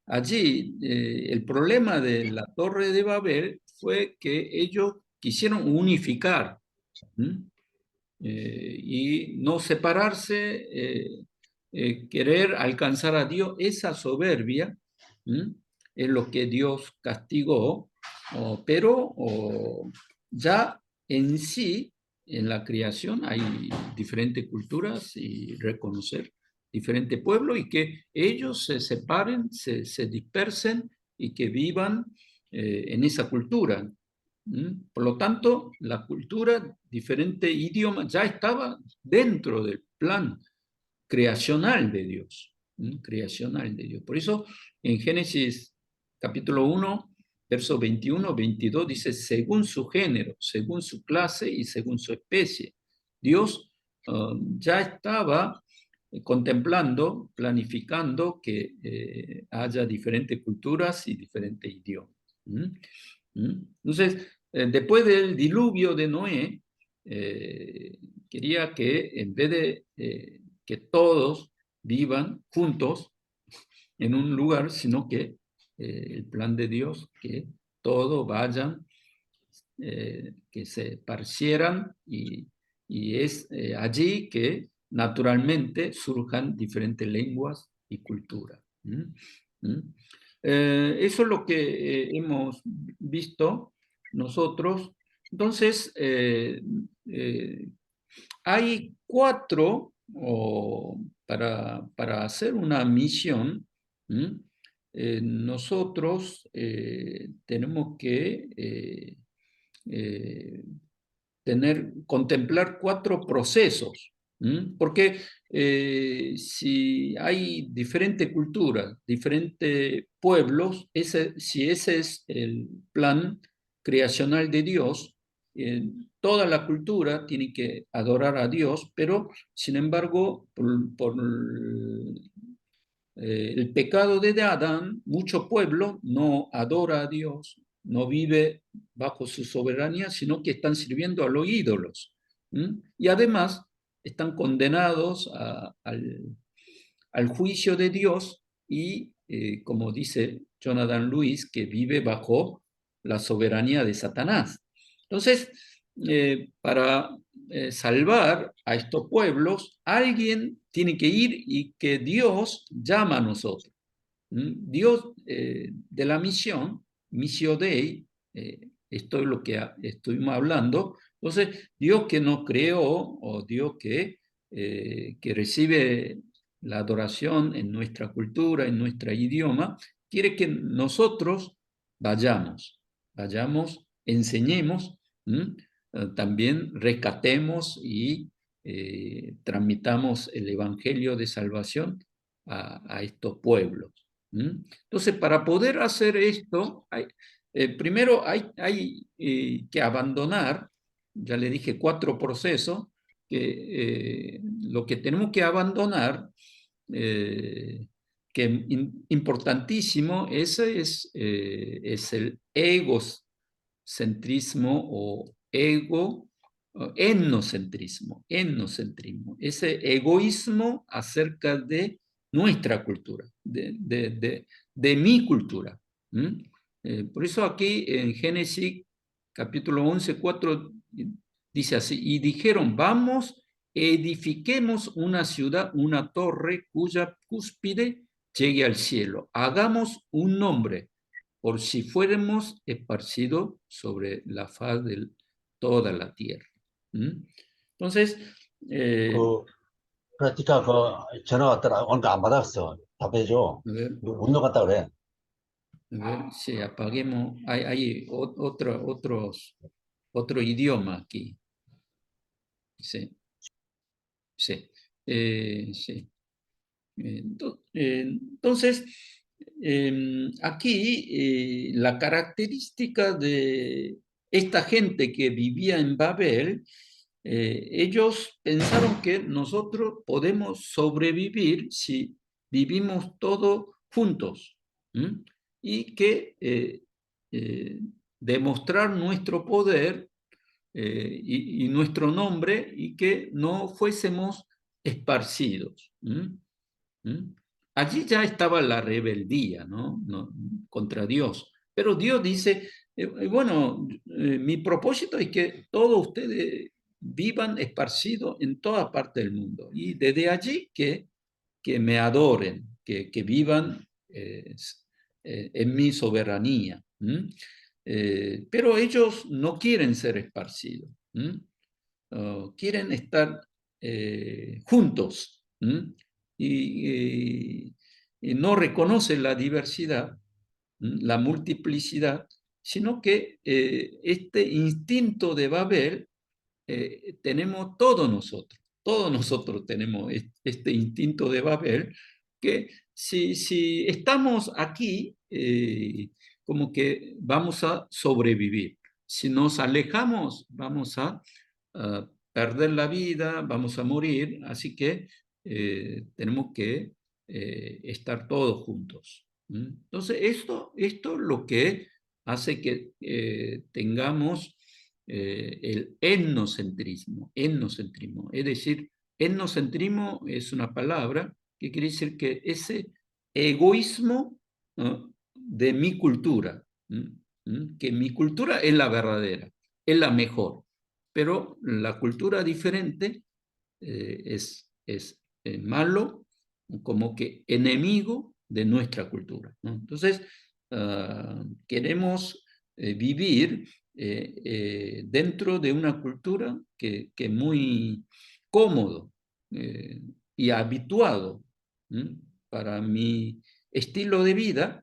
allí el problema de la Torre de Babel fue que ellos quisieron unificar y no separarse, querer alcanzar a Dios. Esa soberbia es lo que Dios castigó, pero ya en sí, en la creación hay diferentes culturas y reconocer diferentes pueblos y que ellos se separen, se dispersen y que vivan en esa cultura. Por lo tanto, la cultura, diferente idioma, ya estaba dentro del plan creacional de Dios. Creacional de Dios. Por eso, en Génesis capítulo 1, verso 21, 22, dice, según su género, según su clase y según su especie. Dios ya estaba contemplando, planificando que haya diferentes culturas y diferentes idiomas. Entonces, después del diluvio de Noé, quería que en vez de que todos vivan juntos en un lugar, sino que el plan de Dios, que todos vayan, que se esparcieran y es allí que naturalmente surjan diferentes lenguas y culturas. Eso es lo que hemos visto nosotros. Entonces, hay 4, para hacer una misión, nosotros tenemos que contemplar 4 procesos. Porque si hay diferentes culturas, diferentes pueblos, si ese es el plan creacional de Dios, toda la cultura tiene que adorar a Dios, pero sin embargo, por el pecado de Adán, mucho pueblo no adora a Dios, no vive bajo su soberanía, sino que están sirviendo a los ídolos. Y además están condenados al juicio de Dios y, como dice Jonathan Lewis, que vive bajo la soberanía de Satanás. Entonces, para salvar a estos pueblos, alguien tiene que ir y que Dios llama a nosotros. Dios de la misión, Missio Dei, esto es lo que estuvimos hablando. Entonces, Dios que nos creó, o Dios que recibe la adoración en nuestra cultura, en nuestro idioma, quiere que nosotros vayamos, enseñemos, también rescatemos y transmitamos el evangelio de salvación a estos pueblos. Entonces, para poder hacer esto, primero hay que abandonar, ya le dije, 4 procesos, que lo que tenemos que abandonar, que importantísimo, ese es el egocentrismo o etnocentrismo, ese egoísmo acerca de nuestra cultura, de mi cultura. Por eso aquí en Génesis capítulo 11, 4 dice así, y dijeron, vamos, edifiquemos una ciudad, una torre cuya cúspide llegue al cielo, hagamos un nombre, por si fuéramos esparcidos sobre la faz de toda la tierra. Entonces, 프라티카 전화 왔더라. 오늘 안 받았어. 답해줘. 운동 갔다 그래. A ver, sí, apaguemos. Hay otro idioma aquí. Sí. Sí. Sí. Entonces, aquí la característica de esta gente que vivía en Babel, ellos pensaron que nosotros podemos sobrevivir si vivimos todos juntos, y que demostrar nuestro poder y nuestro nombre y que no fuésemos esparcidos. Allí ya estaba la rebeldía, ¿no? Contra Dios. Pero Dios dice, bueno, mi propósito es que todos ustedes vivan esparcidos en toda parte del mundo. Y desde allí que me adoren, que vivan en mi soberanía. Pero ellos no quieren ser esparcidos. Quieren estar juntos. Y no reconocen la diversidad, la multiplicidad, sino que este instinto de Babel tenemos todos nosotros tenemos este instinto de Babel, que si estamos aquí, como que vamos a sobrevivir. Si nos alejamos, vamos a perder la vida, vamos a morir, así que tenemos que estar todos juntos. Entonces, esto es lo que hace que tengamos el etnocentrismo. Es decir, etnocentrismo es una palabra que quiere decir que ese egoísmo, ¿no?, de mi cultura, que mi cultura es la verdadera, es la mejor, pero la cultura diferente es malo, como que enemigo de nuestra cultura, ¿no? Entonces, queremos vivir dentro de una cultura que es muy cómodo y habituado para mi estilo de vida.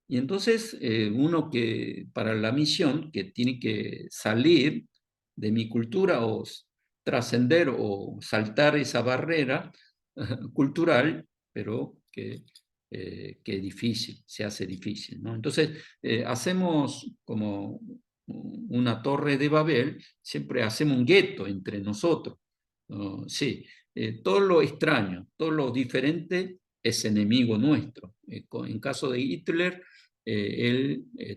Y entonces uno que para la misión que tiene que salir de mi cultura o trascender o saltar esa barrera cultural, pero que es difícil, se hace difícil, ¿no? Entonces hacemos como una torre de Babel, siempre hacemos un gueto entre nosotros. Sí, todo lo extraño, todo lo diferente es enemigo nuestro. En caso de Hitler,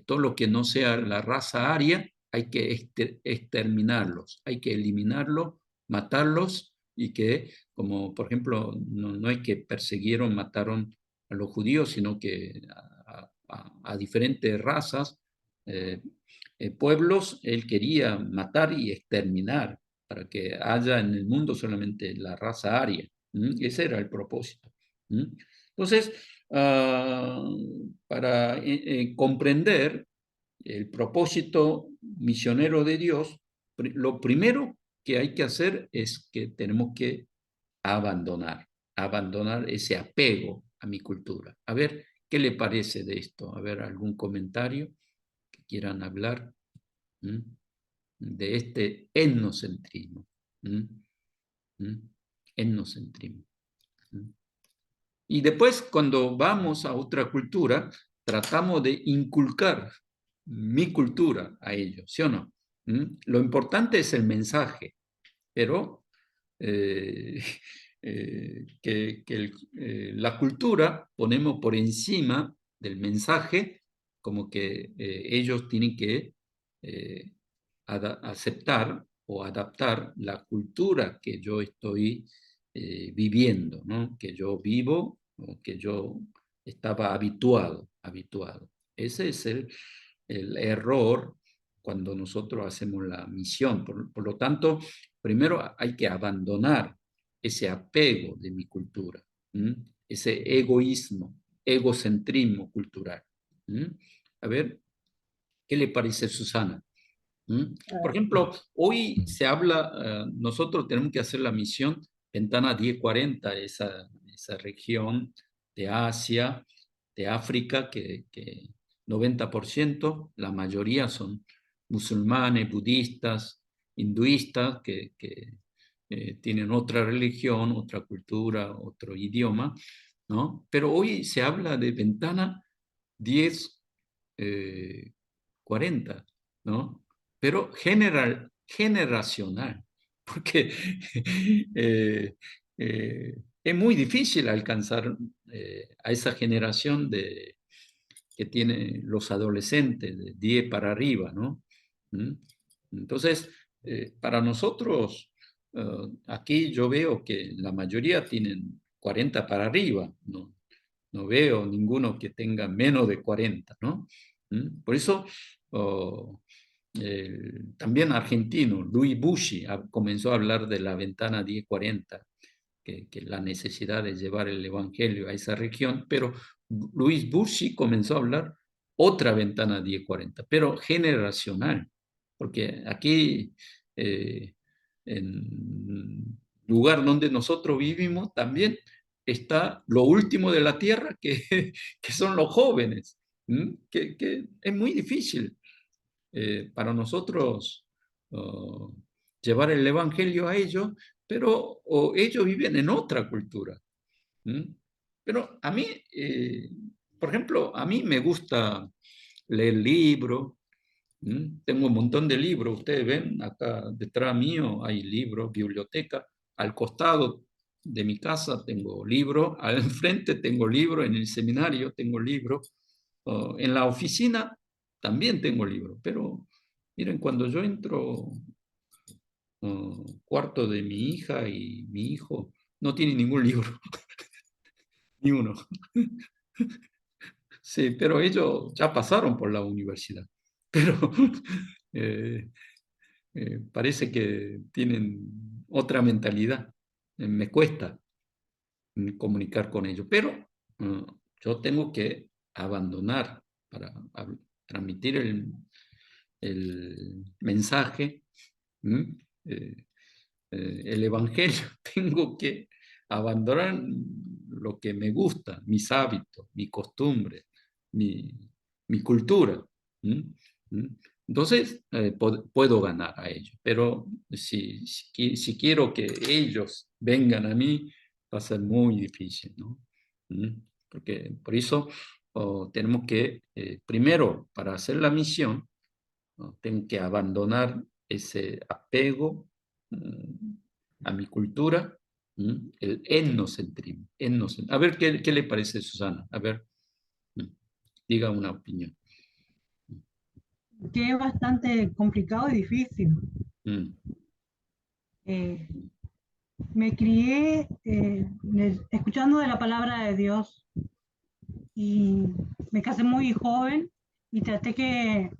todo lo que no sea la raza aria, hay que exterminarlos, hay que eliminarlos, matarlos y que, como por ejemplo, no es que persiguieron, mataron a los judíos, sino que a diferentes razas, pueblos, él quería matar y exterminar para que haya en el mundo solamente la raza aria. Ese era el propósito. Entonces, para comprender el propósito misionero de Dios, lo primero que hay que hacer es que tenemos que abandonar ese apego a mi cultura. A ver, ¿qué le parece de esto? A ver, algún comentario que quieran hablar de este etnocentrismo. Etnocentrismo. Y después, cuando vamos a otra cultura, tratamos de inculcar mi cultura a ellos, ¿sí o no? Lo importante es el mensaje, pero la cultura ponemos por encima del mensaje, como que ellos tienen que aceptar o adaptar la cultura que yo estoy viviendo, ¿no? Que yo vivo, o que yo estaba habituado. Ese es el error cuando nosotros hacemos la misión. Por lo tanto, primero hay que abandonar ese apego de mi cultura, ese egoísmo, egocentrismo cultural. A ver, ¿qué le parece, Susana? Por ejemplo, hoy se habla, nosotros tenemos que hacer la misión Ventana 1040, esa región de Asia, de África, que 90%, la mayoría son musulmanes, budistas, hinduistas, que tienen otra religión, otra cultura, otro idioma, ¿no? Pero hoy se habla de Ventana 1040, ¿no? Pero generacional, porque es muy difícil alcanzar a esa generación que tiene los adolescentes, de 10 para arriba, ¿no? Entonces, para nosotros, aquí yo veo que la mayoría tienen 40 para arriba, ¿no? No veo ninguno que tenga menos de 40, ¿no? Por eso, también argentino, Luis Bussi, comenzó a hablar de la ventana 1040, que la necesidad de llevar el evangelio a esa región, pero Luis Bussi comenzó a hablar otra ventana 1040, pero generacional, porque aquí, en el lugar donde nosotros vivimos, también está lo último de la tierra, que son los jóvenes, que es muy difícil para nosotros llevar el evangelio a ellos, pero ellos viven en otra cultura. Pero a mí, por ejemplo, a mí me gusta leer libros. Tengo un montón de libros, ustedes ven, acá detrás mío hay libros, biblioteca, al costado de mi casa tengo libros, al frente tengo libros, en el seminario tengo libros, en la oficina también tengo libros, pero miren, cuando yo entro cuarto de mi hija y mi hijo, no tiene ningún libro, ni uno. Sí, pero ellos ya pasaron por la universidad, pero parece que tienen otra mentalidad. Me cuesta comunicar con ellos, pero yo tengo que abandonar para transmitir el mensaje, el evangelio. Tengo que abandonar lo que me gusta, mis hábitos, mi costumbre, mi cultura. Entonces, puedo ganar a ellos, pero si quiero que ellos vengan a mí, va a ser muy difícil, ¿no? Porque por eso tenemos que, primero, para hacer la misión, ¿no? Tengo que abandonar ese apego a mi cultura, el etnocentrismo. A ver, ¿qué le parece, Susana? A ver, diga una opinión. Que es bastante complicado y difícil. me crié escuchando de la palabra de Dios y me casé muy joven y traté que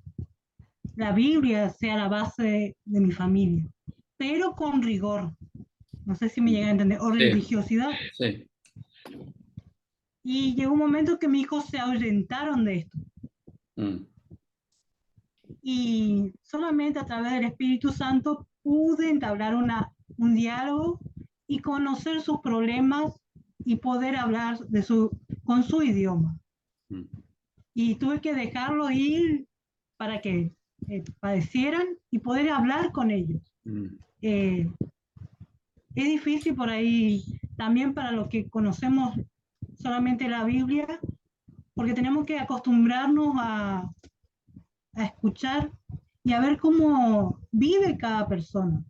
la Biblia sea la base de mi familia, pero con rigor. No sé si me llega a entender, o Sí, religiosidad. sí. Y llegó un momento que mis hijos se ahuyentaron de esto. Mm, Y solamente a través del Espíritu Santo pude entablar un diálogo y conocer sus problemas y poder hablar con su idioma. mm, Y tuve que dejarlo ir para que padecieran y poder hablar con ellos. mm, Eh, es difícil por ahí también para los que conocemos solamente la Biblia, porque tenemos que acostumbrarnos a escuchar y a ver cómo vive cada persona,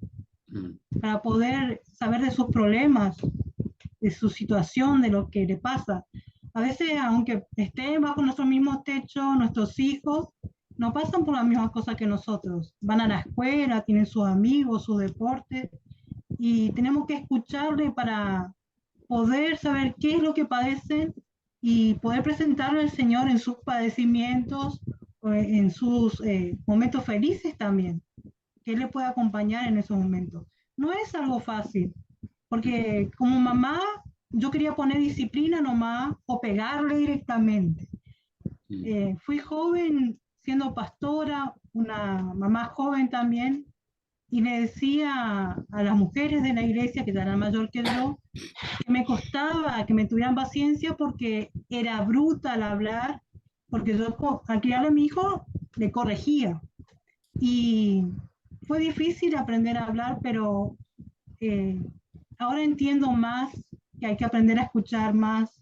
mm, para poder saber de sus problemas, de su situación, de lo que le pasa. A veces, aunque estén bajo nuestro mismo techo, nuestros hijos no pasan por las mismas cosas que nosotros. Van a la escuela, tienen sus amigos, sus deportes, y tenemos que escucharle para poder saber qué es lo que padecen y poder presentarle al Señor en sus padecimientos, en sus momentos felices también, que Él le pueda acompañar en esos momentos. No es algo fácil, porque como mamá yo quería poner disciplina nomás o pegarle directamente. mm, Fui joven siendo pastora, una mamá joven también, y le decía a las mujeres de la iglesia, que eran mayor que yo, que me costaba que me tuvieran paciencia porque era bruta al hablar, porque yo al criarle a mi hijo le corregía. Y fue difícil aprender a hablar, pero eh, ahora entiendo más que hay que aprender a escuchar más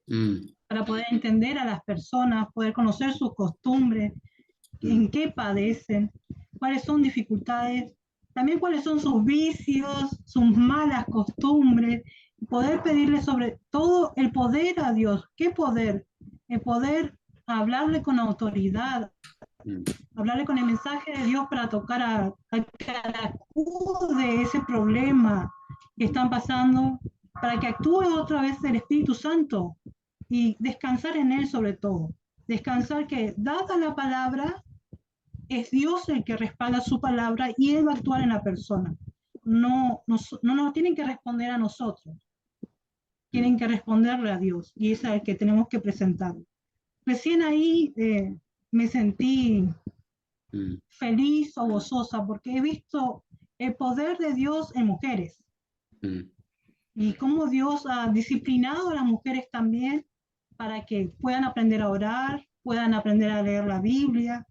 mm, para poder entender a las personas, poder conocer sus costumbres, mm, en qué padecen, cuáles son dificultades, también cuáles son sus vicios, sus malas costumbres, poder pedirle sobre todo el poder a Dios. ¿Qué poder? El poder hablarle con autoridad, mm, hablarle con el mensaje de Dios para tocar a cada cudo de ese problema que están pasando, para que actúe otra vez el Espíritu Santo y descansar en Él sobre todo. Descansar que, dada la palabra, es Dios el que respalda su palabra y Él va a actuar en la persona. No nos tienen que responder a nosotros, tienen que responderle a Dios y es al que tenemos que presentar. Recién ahí me sentí mm, feliz o gozosa porque he visto el poder de Dios en mujeres mm. y cómo Dios ha disciplinado a las mujeres también para que puedan aprender a orar, puedan aprender a leer la Biblia.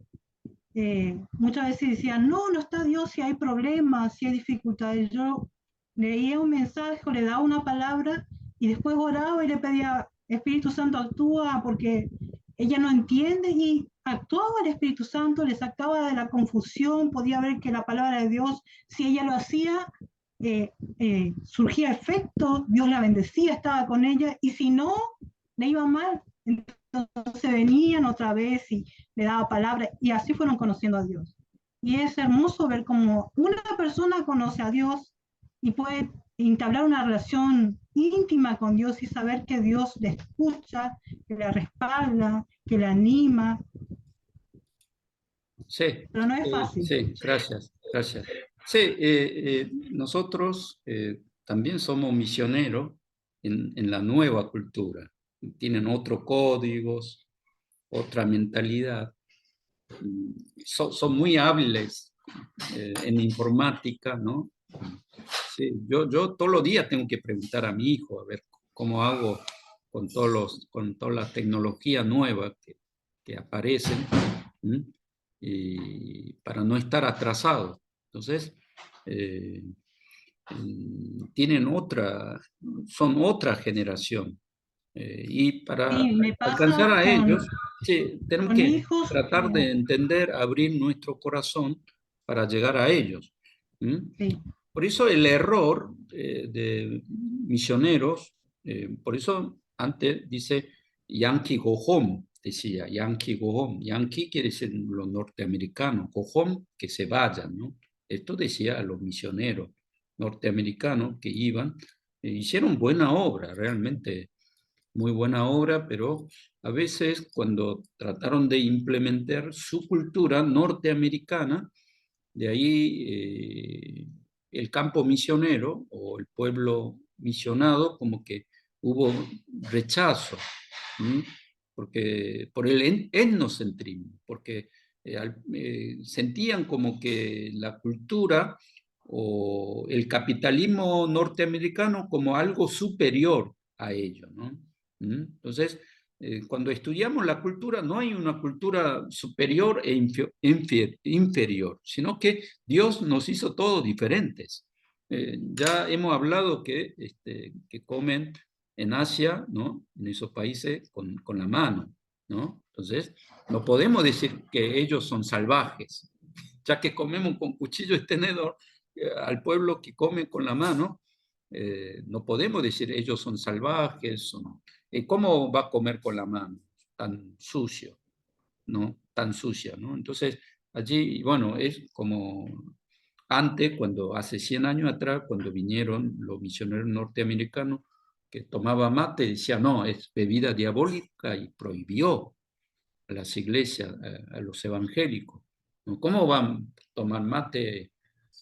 Muchas veces decían, no, no está Dios si hay problemas, si hay dificultades. Yo leía un mensaje, le daba una palabra y después oraba y le pedía, Espíritu Santo actúa porque ella no entiende y actuaba el Espíritu Santo, le sacaba de la confusión, podía ver que la palabra de Dios, si ella lo hacía, surgía efecto, Dios la bendecía, estaba con ella y si no, le iba mal. Entonces venían otra vez y le daba palabra y así fueron conociendo a Dios. Y es hermoso ver cómo una persona conoce a Dios y puede entablar una relación íntima con Dios y saber que Dios le escucha, que le respalda, que le anima, Sí, pero no es fácil. sí, gracias, gracias. Sí, nosotros también somos misioneros en la nueva cultura. Tienen otros códigos, otra mentalidad. Son muy hábiles en informática, ¿no? Sí, yo todos los días tengo que preguntar a mi hijo a ver cómo hago con todas las tecnologías nuevas que aparecen, ¿m? Y para no estar atrasado. Entonces, eh, son otra generación. Y para Sí, me alcanzar pasa a ellos, sí, tenemos con que hijos. tratar de entender, abrir nuestro corazón para llegar a ellos. Sí. Por eso el error de misioneros, por eso antes dice Yankee go home, decía Yankee go home. Yankee quiere decir los norteamericanos, go home, que se vayan, ¿no? Esto decía a los misioneros. norteamericanos que iban, hicieron buena obra, realmente muy buena obra, pero a veces cuando trataron de implementar su cultura norteamericana, de ahí el campo misionero o el pueblo misionado, como que hubo rechazo, ¿sí? Porque por el etnocentrismo, porque sentían como que la cultura o el capitalismo norteamericano como algo superior a ello, ¿no? Entonces, cuando estudiamos la cultura, no hay una cultura superior e inferior, sino que Dios nos hizo todos diferentes. Ya hemos hablado que comen en Asia, ¿no? En esos países con la mano, ¿no? Entonces, no podemos decir que ellos son salvajes, ya que comemos con cuchillo y tenedor, al pueblo que come con la mano, no podemos decir ellos son salvajes, ¿cómo va a comer con la mano? Tan sucio, ¿no? Tan sucia, ¿no? Entonces, allí, bueno, es como antes, cuando hace 100 años atrás, cuando vinieron los misioneros norteamericanos que tomaban mate, decía no, es bebida diabólica y prohibió a las iglesias, a los evangélicos, ¿no? ¿Cómo van a tomar mate,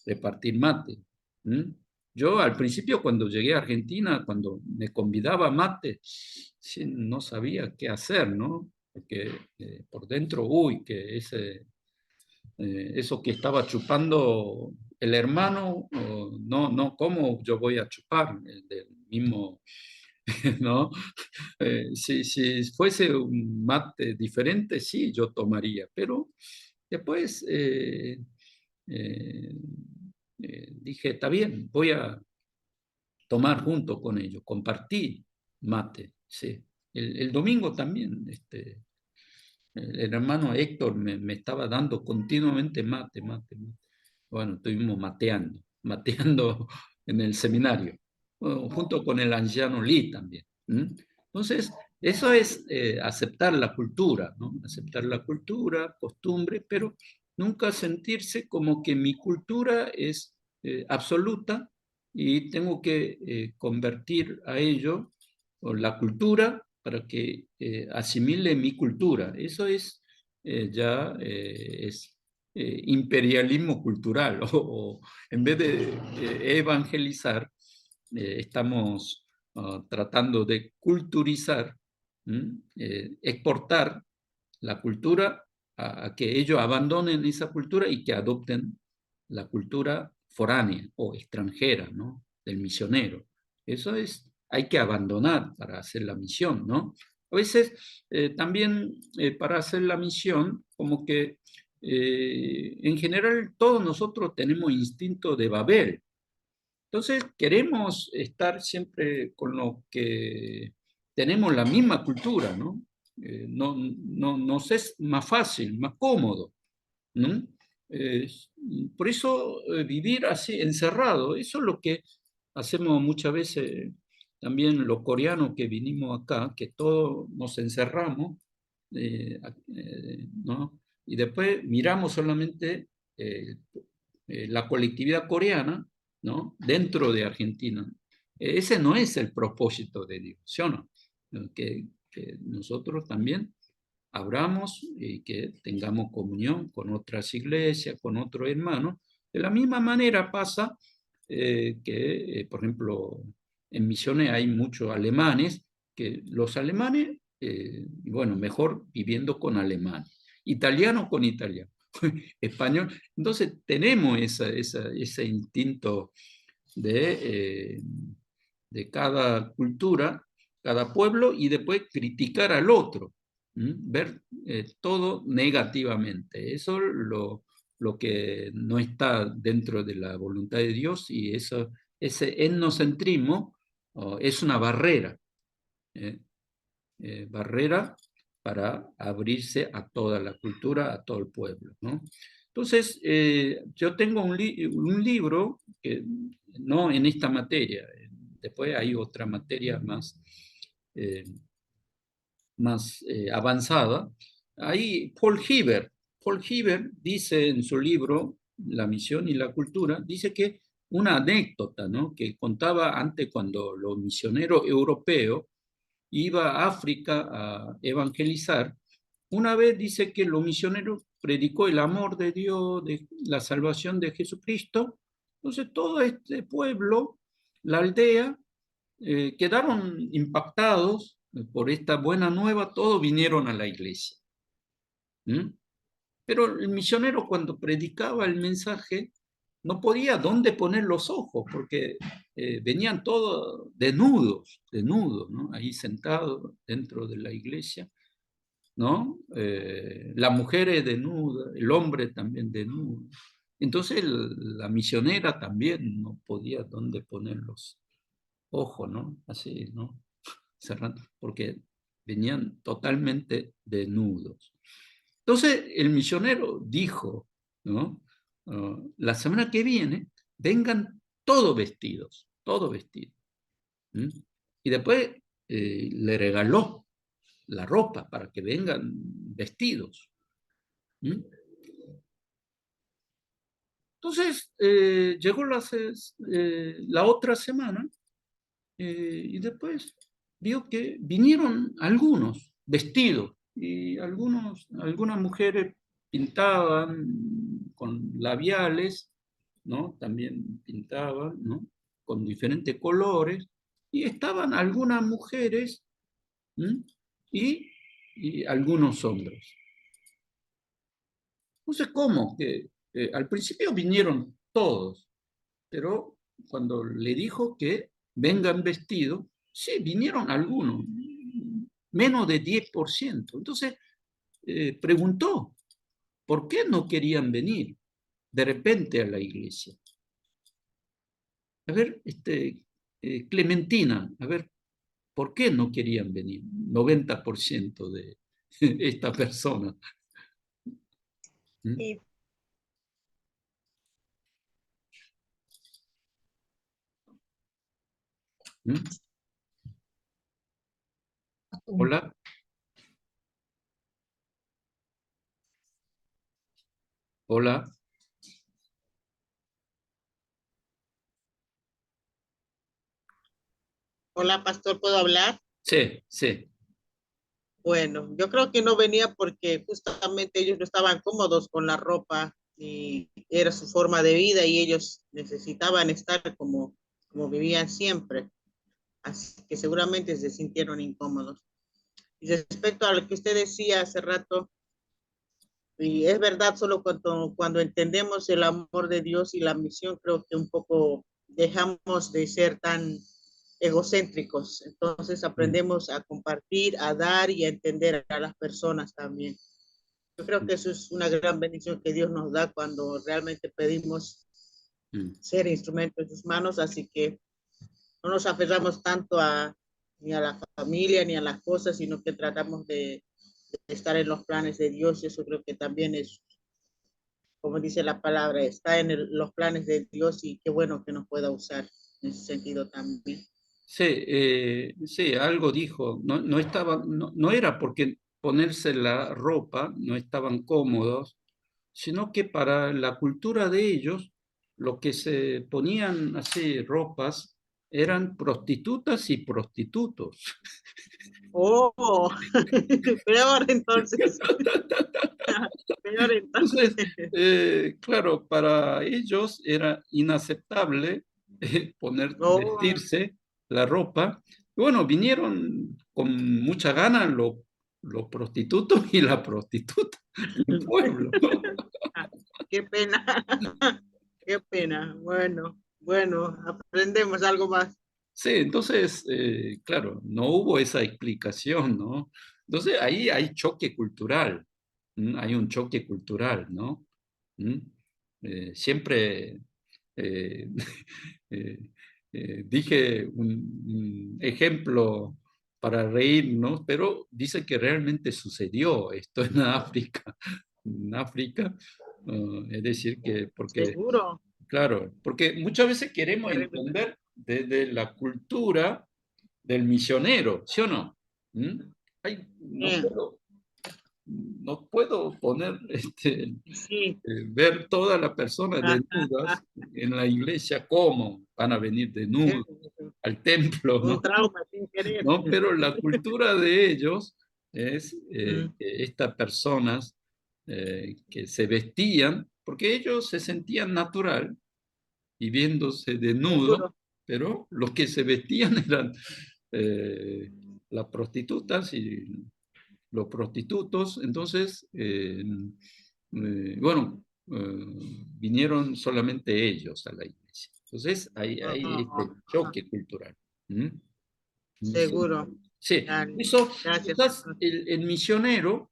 repartir mate? ¿Mm? Yo al principio cuando llegué a Argentina, cuando me convidaba mate, no sabía qué hacer, ¿no? Porque por dentro, uy, que eso que estaba chupando el hermano, no, no, ¿cómo yo voy a chupar del mismo, ¿no? Si fuese un mate diferente, sí, yo tomaría, pero después dije, está bien, voy a tomar junto con ellos, compartir mate, sí. El domingo también, el hermano Héctor me estaba dando continuamente mate. Bueno, estuvimos mateando en el seminario, bueno, junto con el anciano Lee también. Entonces, eso es aceptar la cultura, ¿no? Aceptar la cultura, costumbre, pero nunca sentirse como que mi cultura es absoluta y tengo que convertir a ello, o la cultura, para que asimile mi cultura. Eso es imperialismo cultural, o en vez de evangelizar, estamos tratando de culturizar, exportar la cultura a que ellos abandonen esa cultura y que adopten la cultura foránea o extranjera, ¿no? Del misionero. Eso hay que abandonar para hacer la misión, ¿no? A veces también para hacer la misión, como que en general todos nosotros tenemos instinto de Babel. Entonces queremos estar siempre con lo que tenemos la misma cultura, ¿no? Nos es más fácil, más cómodo, ¿no? Por eso vivir así encerrado, eso es lo que hacemos muchas veces también los coreanos que vinimos acá, que todos nos encerramos, ¿no? Y después miramos solamente la colectividad coreana, ¿no? Dentro de Argentina. Ese no es el propósito de Dios, ¿sí o no? Que nosotros también abramos y que tengamos comunión con otras iglesias, con otros hermanos. De la misma manera pasa que, por ejemplo, en Misiones hay muchos alemanes, que los alemanes, bueno, mejor viviendo con alemanes, italiano con italiano, español. Entonces tenemos ese instinto de cada cultura, cada pueblo, y después criticar al otro, ver todo negativamente. Eso es lo que no está dentro de la voluntad de Dios, y ese etnocentrismo es una barrera, barrera para abrirse a toda la cultura, a todo el pueblo, ¿no? Entonces, yo tengo un libro, que no en esta materia, después hay otra materia más avanzada. Ahí Paul Hiebert dice en su libro La misión y la cultura, dice que una anécdota, ¿no? Que contaba antes cuando los misioneros europeos iban a África a evangelizar. Una vez dice que los misioneros predicó el amor de Dios, de la salvación de Jesucristo. Entonces todo este pueblo, la aldea, quedaron impactados por esta buena nueva, todos vinieron a la iglesia. ¿Mm? Pero el misionero cuando predicaba el mensaje no podía dónde poner los ojos, porque venían todos desnudos, ¿no? Ahí sentados dentro de la iglesia, ¿no? La mujer es desnuda, el hombre también desnudo. Entonces la misionera también no podía dónde poner los ojos, ¿no? Así, ¿no? Cerrando, porque venían totalmente desnudos. Entonces el misionero dijo, ¿no? La semana que viene vengan todos vestidos, todos vestidos. ¿Mm? Y después le regaló la ropa para que vengan vestidos. ¿Mm? Entonces llegó la otra semana y después vio que vinieron algunos vestidos y algunas mujeres pintaban con labiales, ¿no? También pintaban, ¿no? Con diferentes colores y estaban algunas mujeres, ¿m? y algunos hombres. No sé cómo, que al principio vinieron todos, pero cuando le dijo que vengan vestidos, sí, vinieron algunos, menos de 10%. Entonces preguntó, ¿por qué no querían venir de repente a la iglesia? A ver, Clementina, a ver, ¿por qué no querían venir? 90% de esta persona. ¿Mm? Y ¿Mm? Hola. Hola. hola, pastor, ¿puedo hablar? Sí, sí. Bueno, yo creo que no venía porque justamente ellos no estaban cómodos con la ropa y era su forma de vida y ellos necesitaban estar como vivían siempre. Así que seguramente se sintieron incómodos. Y respecto a lo que usted decía hace rato, y es verdad, solo cuando entendemos el amor de Dios y la misión, creo que un poco dejamos de ser tan egocéntricos. Entonces aprendemos a compartir, a dar y a entender a las personas también. Yo creo que eso es una gran bendición que Dios nos da cuando realmente pedimos ser instrumentos en sus manos, así que no nos aferramos tanto ni a la familia ni a las cosas, sino que tratamos de estar en los planes de Dios. Y eso creo que también es, como dice la palabra, está en los planes de Dios y qué bueno que nos pueda usar en ese sentido también. Sí, sí, algo dijo. No era porque ponerse la ropa no estaban cómodos, sino que para la cultura de ellos, lo que se ponían así ropas eran prostitutas y prostitutos. Oh, peor entonces. Peor entonces. Entonces, claro, para ellos era inaceptable Oh, vestirse la ropa. Bueno, vinieron con mucha gana los prostitutos y la prostituta del pueblo. qué pena. Qué pena. Bueno, bueno, aprendemos algo más. Sí, entonces, claro, no hubo esa explicación, ¿no? Entonces ahí hay choque cultural, hay un choque cultural, ¿no? ¿Mm? Siempre eh, eh, dije un ejemplo para reírnos, pero dice que realmente sucedió esto en África. En África, es decir, que porque Seguro. claro, porque muchas veces queremos Terrible. entender desde la cultura del misionero, ¿sí o no? ¿Mm? Ay, Sí. no puedo poner, Sí. ver todas las personas desnudas en la iglesia, ¿cómo van a venir desnudos al templo? Un ¿No? trauma sin querer. ¿No? Pero la cultura de ellos es que estas personas que se vestían, porque ellos se sentían natural y viéndose desnudos, Seguro. pero los que se vestían eran las prostitutas y los prostitutos. Entonces, bueno, vinieron solamente ellos a la iglesia. Entonces, hay este choque cultural. ¿Mm? Seguro. Sí, Dale. eso Gracias. quizás el misionero,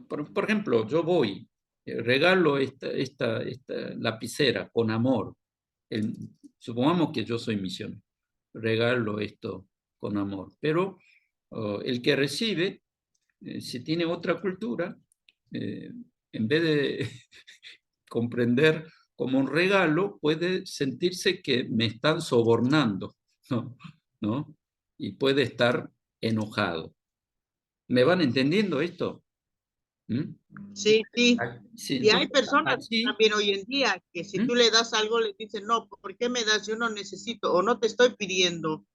por ejemplo, yo voy, regalo esta lapicera con amor. Supongamos que yo soy misionero, regalo esto con amor, pero el que recibe, si tiene otra cultura, en vez de comprender como un regalo, puede sentirse que me están sobornando, ¿no? ¿No? Y puede estar enojado. ¿Me van entendiendo esto? ¿Mm? Sí, sí. Sí, Y hay entonces, personas aquí, también hoy en día que si ¿Mm? tú le das algo, le dicen, no, ¿por qué me das? Yo no necesito o no te estoy pidiendo.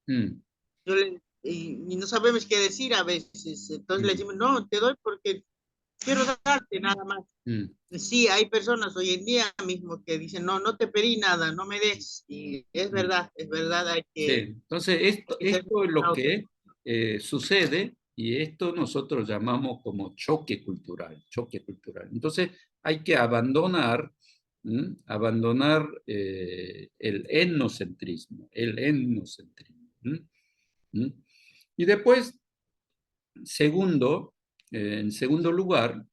Y no sabemos qué decir a veces. Entonces le decimos, no, te doy porque quiero darte nada más. Sí, hay personas hoy en día mismo que dicen, no, no te pedí nada, no me des. Y es verdad, hay Sí, que... entonces esto es lo que sucede y esto nosotros llamamos como choque cultural, choque cultural. Entonces hay que abandonar, el etnocentrismo, Y después, en segundo lugar,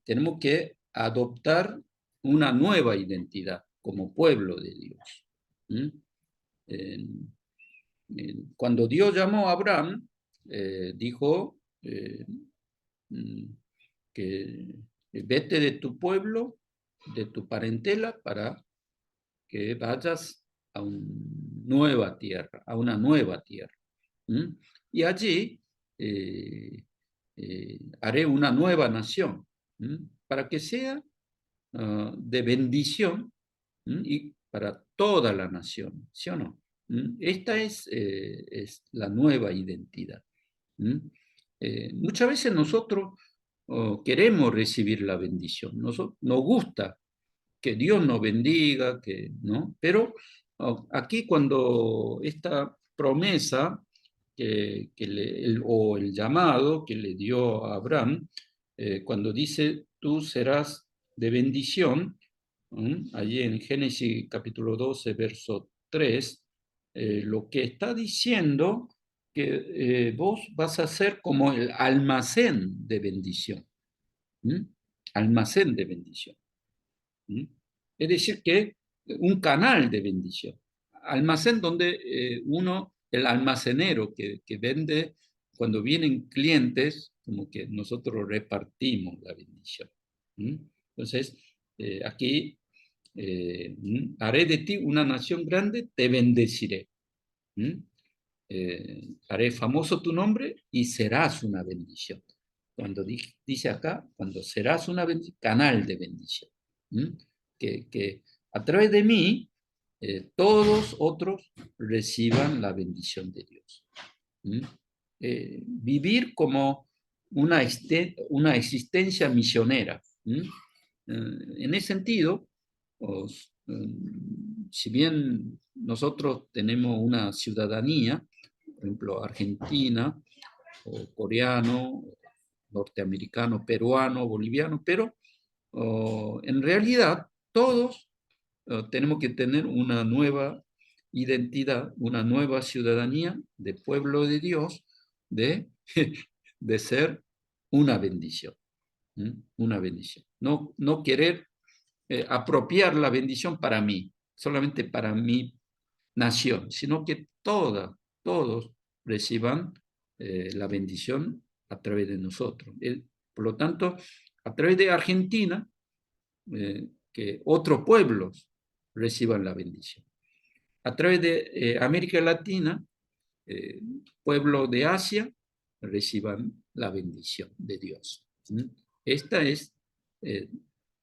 tenemos que adoptar una nueva identidad como pueblo de Dios. Cuando Dios llamó a Abraham, dijo que vete de tu pueblo, de tu parentela, para que vayas a una nueva tierra, Y allí haré una nueva nación, para que sea de bendición y para toda la nación, ¿sí o no? Esta es la nueva identidad. Muchas veces nosotros queremos recibir la bendición, nos gusta que Dios nos bendiga, ¿no? Pero aquí cuando esta promesa o el llamado que le dio a Abraham, cuando dice, tú serás de bendición, allí en Génesis capítulo 12, verso 3, lo que está diciendo que vos vas a ser como el almacén de bendición. Almacén de bendición. Es decir, que un canal de bendición. Almacén donde el almacenero que vende, cuando vienen clientes, como que nosotros repartimos la bendición. Entonces, aquí haré de ti una nación grande, te bendeciré. Haré famoso tu nombre y serás una bendición. Cuando dice acá, cuando serás una bendición, canal de bendición. Que a través de mí todos otros reciban la bendición de Dios. Vivir como una existencia misionera. En ese sentido, si bien nosotros tenemos una ciudadanía, por ejemplo, argentina, o coreano, norteamericano, peruano, boliviano, pero en realidad todos tenemos que tener una nueva identidad, una nueva ciudadanía de pueblo de Dios, de ser una bendición. Una bendición. No querer apropiar la bendición para mí, solamente para mi nación, sino que todos reciban la bendición a través de nosotros. Por lo tanto, a través de Argentina, que otros pueblos reciban la bendición. A través de América Latina, pueblos de Asia reciban la bendición de Dios. Esta es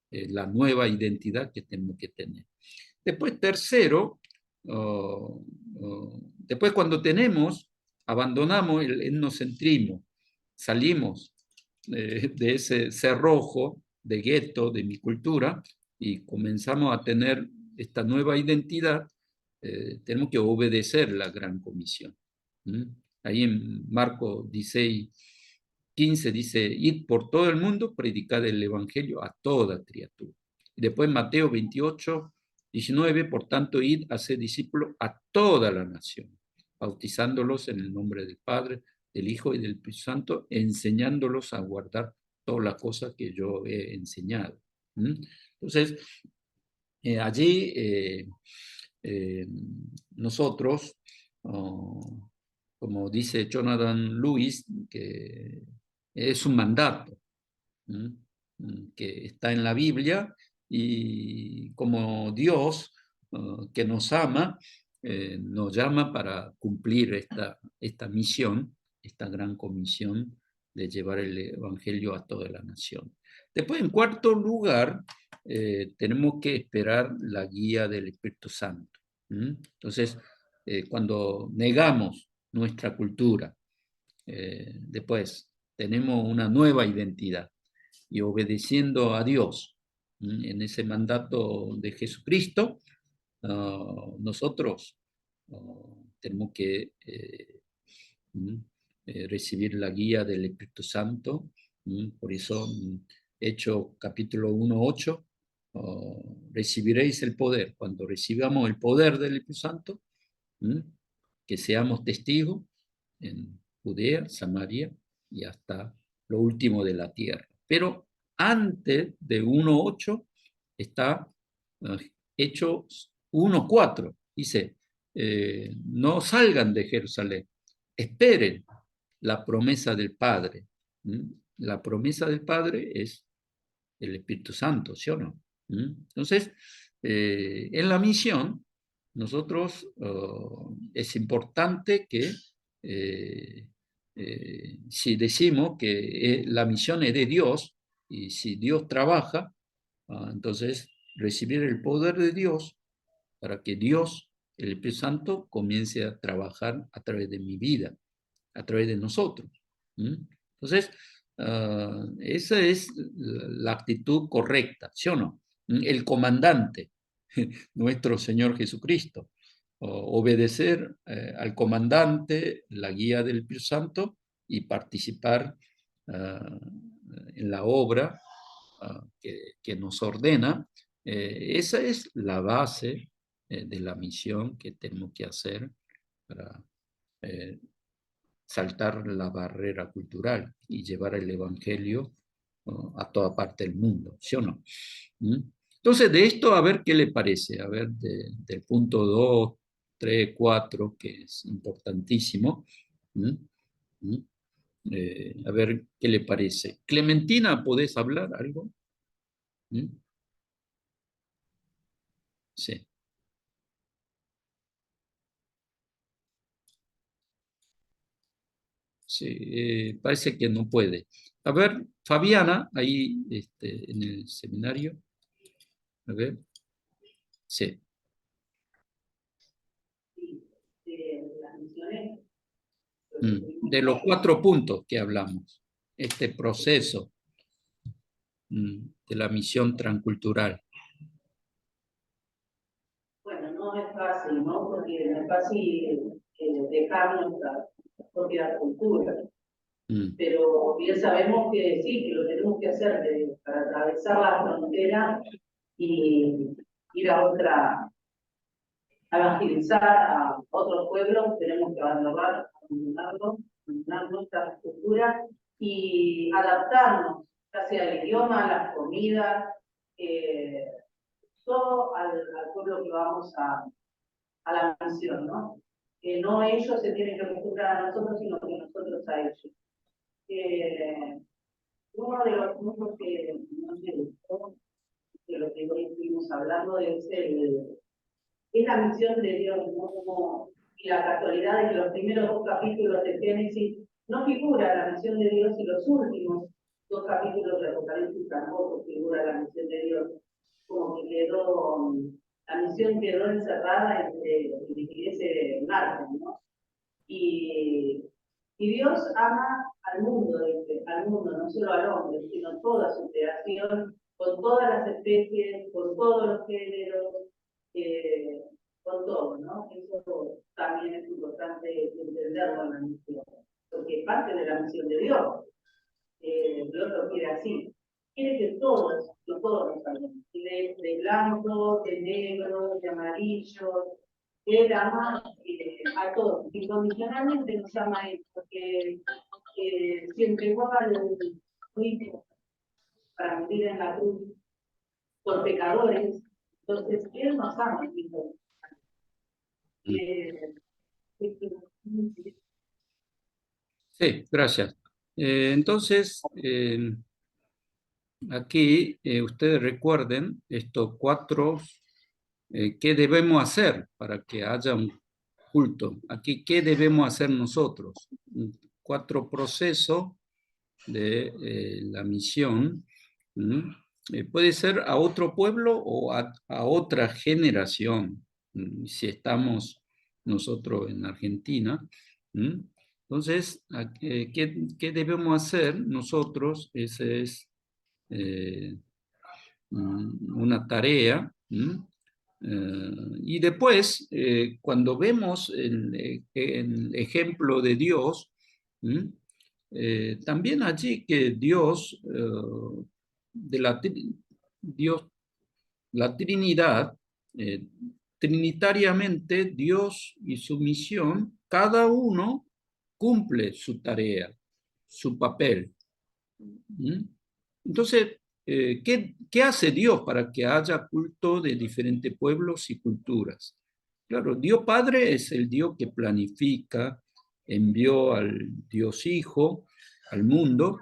la nueva identidad que tenemos que tener. Después, tercero, después cuando abandonamos el etnocentrismo, salimos de ese cerrojo de gueto de mi cultura y comenzamos a tener esta nueva identidad, tenemos que obedecer la gran comisión. Ahí en Marcos 16:15 dice, id por todo el mundo, predicad el evangelio a toda criatura. Y después Mateo 28:19, por tanto, id, haced discípulos a toda la nación, bautizándolos en el nombre del Padre, del Hijo y del Espíritu Santo, enseñándolos a guardar todas las cosas que yo he enseñado. Entonces, allí nosotros, como dice Jonathan Lewis, que es un mandato que está en la Biblia, y como Dios que nos ama, nos llama para cumplir esta misión, esta gran comisión de llevar el evangelio a toda la nación. Después, en cuarto lugar, tenemos que esperar la guía del Espíritu Santo. Entonces, cuando negamos nuestra cultura, después tenemos una nueva identidad y obedeciendo a Dios en ese mandato de Jesucristo, nosotros tenemos que recibir la guía del Espíritu Santo. Por eso, Hechos capítulo 1:8, recibiréis el poder. Cuando recibamos el poder del Espíritu Santo, que seamos testigos en Judea, Samaria y hasta lo último de la tierra. Pero antes de 1:8 está Hechos 1:4. Dice, no salgan de Jerusalén, esperen la promesa del Padre. La promesa del Padre es el Espíritu Santo, ¿sí o no? Entonces, en la misión, nosotros es importante que si decimos que la misión es de Dios, y si Dios trabaja, entonces recibir el poder de Dios para que Dios, el Espíritu Santo, comience a trabajar a través de mi vida, a través de nosotros. Entonces, esa es la actitud correcta, ¿sí o no? El comandante, nuestro Señor Jesucristo, obedecer al comandante, la guía del Espíritu Santo, y participar en la obra que nos ordena. Esa es la base de la misión que tenemos que hacer para saltar la barrera cultural y llevar el evangelio a toda parte del mundo, ¿sí o no? Entonces, de esto, a ver qué le parece, a ver, del punto 2, 3, 4, que es importantísimo. A ver qué le parece. Clementina, ¿podés hablar algo? Sí. Sí, parece que no puede. A ver, Fabiana, ahí en el seminario. A ver. Sí. De los 4 puntos que hablamos, este proceso de la misión transcultural. Bueno, no es fácil, ¿no? Porque no es fácil dejar nuestra propia cultura. Pero bien sabemos que sí, que lo tenemos que hacer para atravesar la frontera y ir a evangelizar a otros pueblos. Tenemos que abandonar nuestra cultura y adaptarnos, ya sea al idioma, a las comidas, todo al pueblo que vamos a la misión, ¿no? No ellos se tienen que acostumbrar a nosotros, sino que nosotros a ellos. Uno de los puntos que no me gustó, de lo que hoy estuvimos hablando, es la misión de Dios, ¿no? Y la casualidad de que los primeros 2 capítulos de Génesis no figura la misión de Dios y los últimos 2 capítulos de Apocalipsis tampoco figura la misión de Dios. Como que quedó, la misión quedó encerrada entre ese margen, ¿no? Y Dios ama al mundo, no solo al hombre, sino toda su creación, con todas las especies, con todos los géneros, con todo, ¿no? Eso también es importante entenderlo en la misión, porque es parte de la misión de Dios. Dios lo quiere así. Quiere que todos nos salvemos, de blanco, de negro, de amarillo. Él ama a todos, incondicionalmente nos ama a él, porque si entregó al Hijo para morir en la cruz por pecadores, entonces él nos ama. Sí, gracias. Entonces, aquí ustedes recuerden estos 4, ¿qué debemos hacer para que haya un culto? Aquí, ¿qué debemos hacer nosotros? 4 procesos de la misión. Puede ser a otro pueblo o a otra generación, si estamos nosotros en Argentina. Entonces, ¿qué debemos hacer nosotros? Esa es una tarea. Y después, cuando vemos el ejemplo de Dios, también allí que Dios, la Trinidad, trinitariamente Dios y su misión, cada uno cumple su tarea, su papel. Entonces, ¿qué hace Dios para que haya culto de diferentes pueblos y culturas? Claro, Dios Padre es el Dios que planifica, envió al Dios Hijo al mundo.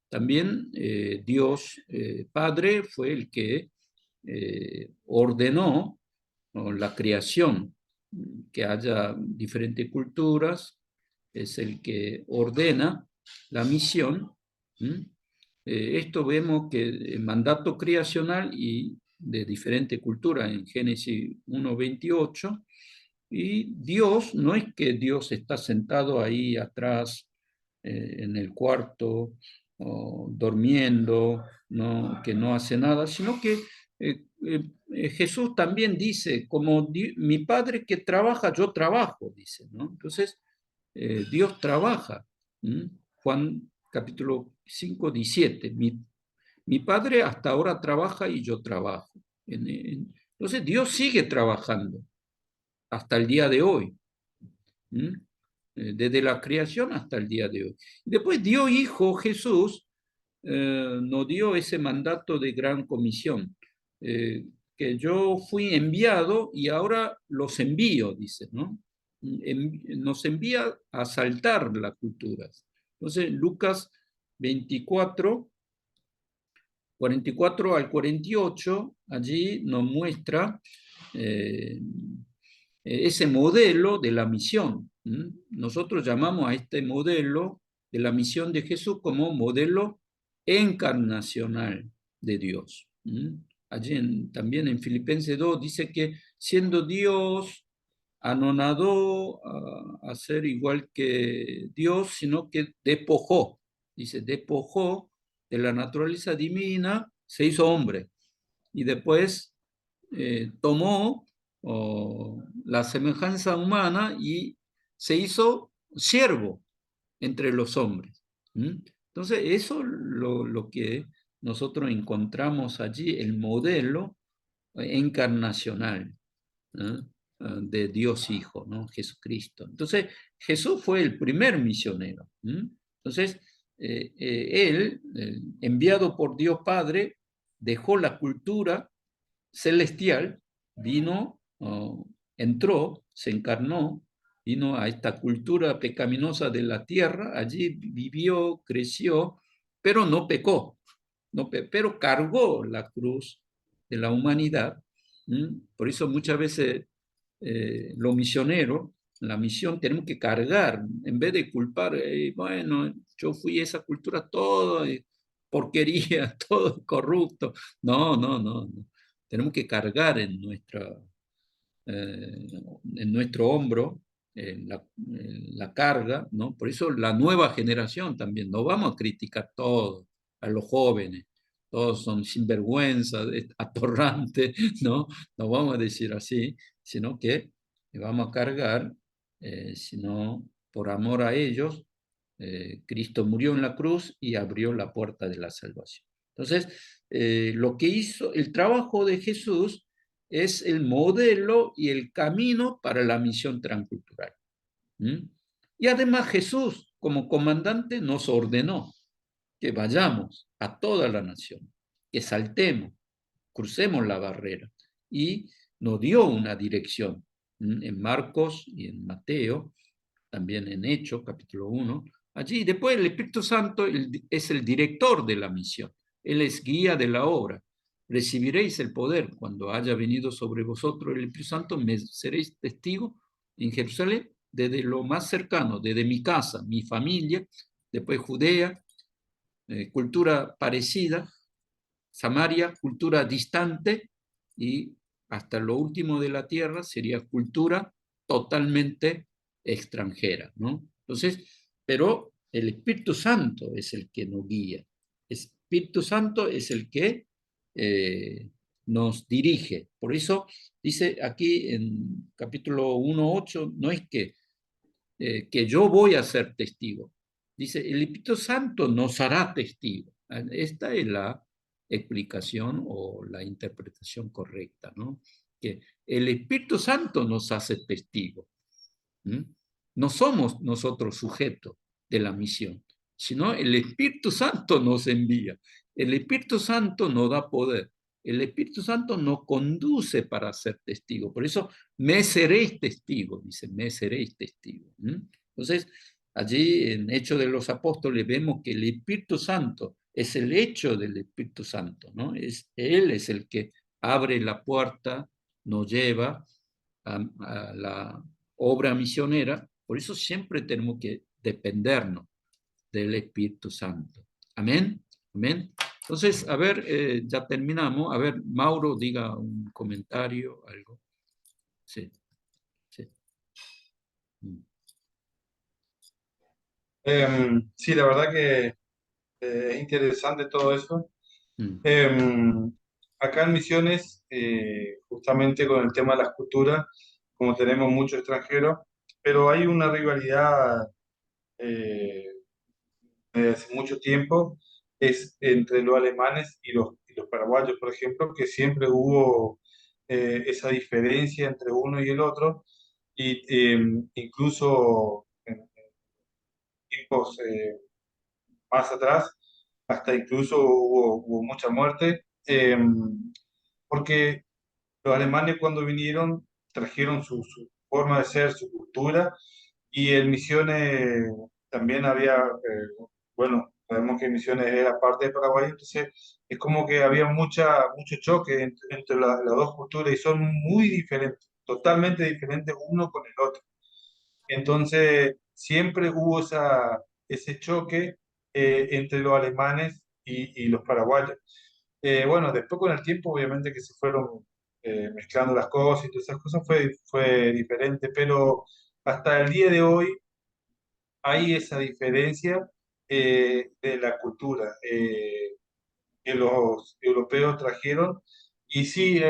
También Dios Padre fue el que ordenó, ¿no?, la creación, que haya diferentes culturas, es el que ordena la misión. Esto vemos que el mandato creacional y de diferente cultura en Génesis 1:28, y Dios, no es que Dios está sentado ahí atrás en el cuarto durmiendo, ¿no?, que no hace nada, sino que Jesús también dice, como mi Padre que trabaja, yo trabajo, dice, ¿no? Entonces, Dios trabaja. Juan capítulo 5:17, mi Padre hasta ahora trabaja y yo trabajo. Entonces Dios sigue trabajando hasta el día de hoy, desde la creación hasta el día de hoy. Después Dios Hijo Jesús nos dio ese mandato de gran comisión, que yo fui enviado y ahora los envío, dice, ¿no? Nos envía a saltar las culturas. Entonces, Lucas 24, 44 al 48, allí nos muestra ese modelo de la misión. Nosotros llamamos a este modelo de la misión de Jesús como modelo encarnacional de Dios. Allí también en Filipenses 2 dice que siendo Dios, anonadó a ser igual que Dios, sino que despojó, dice, despojó de la naturaleza divina, se hizo hombre, y después tomó la semejanza humana y se hizo siervo entre los hombres. Entonces, eso es lo que nosotros encontramos allí, el modelo encarnacional, ¿no?, de Dios Hijo, ¿no?, Jesucristo. Entonces, Jesús fue el primer misionero. Entonces, él, enviado por Dios Padre, dejó la cultura celestial, vino, entró, se encarnó, vino a esta cultura pecaminosa de la tierra, allí vivió, creció, pero no pecó, pero cargó la cruz de la humanidad. Por eso muchas veces los misioneros la misión tenemos que cargar, en vez de culpar, bueno, yo fui esa cultura todo, porquería, todo corrupto. No, no, no, no. Tenemos que cargar en nuestro hombro la carga, ¿no? Por eso la nueva generación también, no vamos a criticar todo a los jóvenes, todos son sinvergüenza, atorrantes, ¿no? No vamos a decir así, sino que vamos a cargar, sino por amor a ellos, Cristo murió en la cruz y abrió la puerta de la salvación. Entonces, lo que hizo, el trabajo de Jesús es el modelo y el camino para la misión transcultural. Y además Jesús, como comandante, nos ordenó que vayamos a toda la nación, que saltemos, crucemos la barrera, y nos dio una dirección en Marcos y en Mateo, también en Hechos, capítulo 1. Allí, después el Espíritu Santo es el director de la misión, Él es guía de la obra. Recibiréis el poder cuando haya venido sobre vosotros el Espíritu Santo, me seréis testigo en Jerusalén, desde lo más cercano, desde mi casa, mi familia, después Judea, cultura parecida, Samaria, cultura distante, y hasta lo último de la tierra sería cultura totalmente extranjera, ¿no? Entonces, pero el Espíritu Santo es el que nos guía. El Espíritu Santo es el que nos dirige. Por eso dice aquí en capítulo 1:8, no es que yo voy a ser testigo. Dice, el Espíritu Santo nos hará testigo. Esta es la explicación o la interpretación correcta, ¿no? Que el Espíritu Santo nos hace testigo. No somos nosotros sujetos de la misión, sino el Espíritu Santo nos envía. El Espíritu Santo nos da poder. El Espíritu Santo nos conduce para ser testigo. Por eso, me seréis testigo, dice, me seréis testigo. Entonces, allí en Hechos de los Apóstoles vemos que el Espíritu Santo es el hecho del Espíritu Santo, ¿no? Él es el que abre la puerta, nos lleva a la obra misionera. Por eso siempre tenemos que dependernos del Espíritu Santo. Amén. Amén. Entonces, a ver, ya terminamos. A ver, Mauro, diga un comentario, algo. Sí. Sí. Sí, la verdad que es interesante todo eso. Acá en Misiones, justamente con el tema de las culturas, como tenemos muchos extranjeros, pero hay una rivalidad desde hace mucho tiempo, es entre los alemanes y los paraguayos, por ejemplo, que siempre hubo esa diferencia entre uno y el otro, y incluso en tiempos más atrás, hasta incluso hubo mucha muerte, porque los alemanes cuando vinieron trajeron su forma de ser, su cultura, y en Misiones también había, bueno, sabemos que Misiones era parte de Paraguay, entonces es como que había mucho choque entre las dos culturas y son muy diferentes, totalmente diferentes uno con el otro. Entonces siempre hubo ese choque entre los alemanes y los paraguayos. Bueno, después con el tiempo obviamente que se fueron mezclando las cosas y todas esas cosas fue diferente, pero hasta el día de hoy hay esa diferencia de la cultura que los europeos trajeron. Y sí,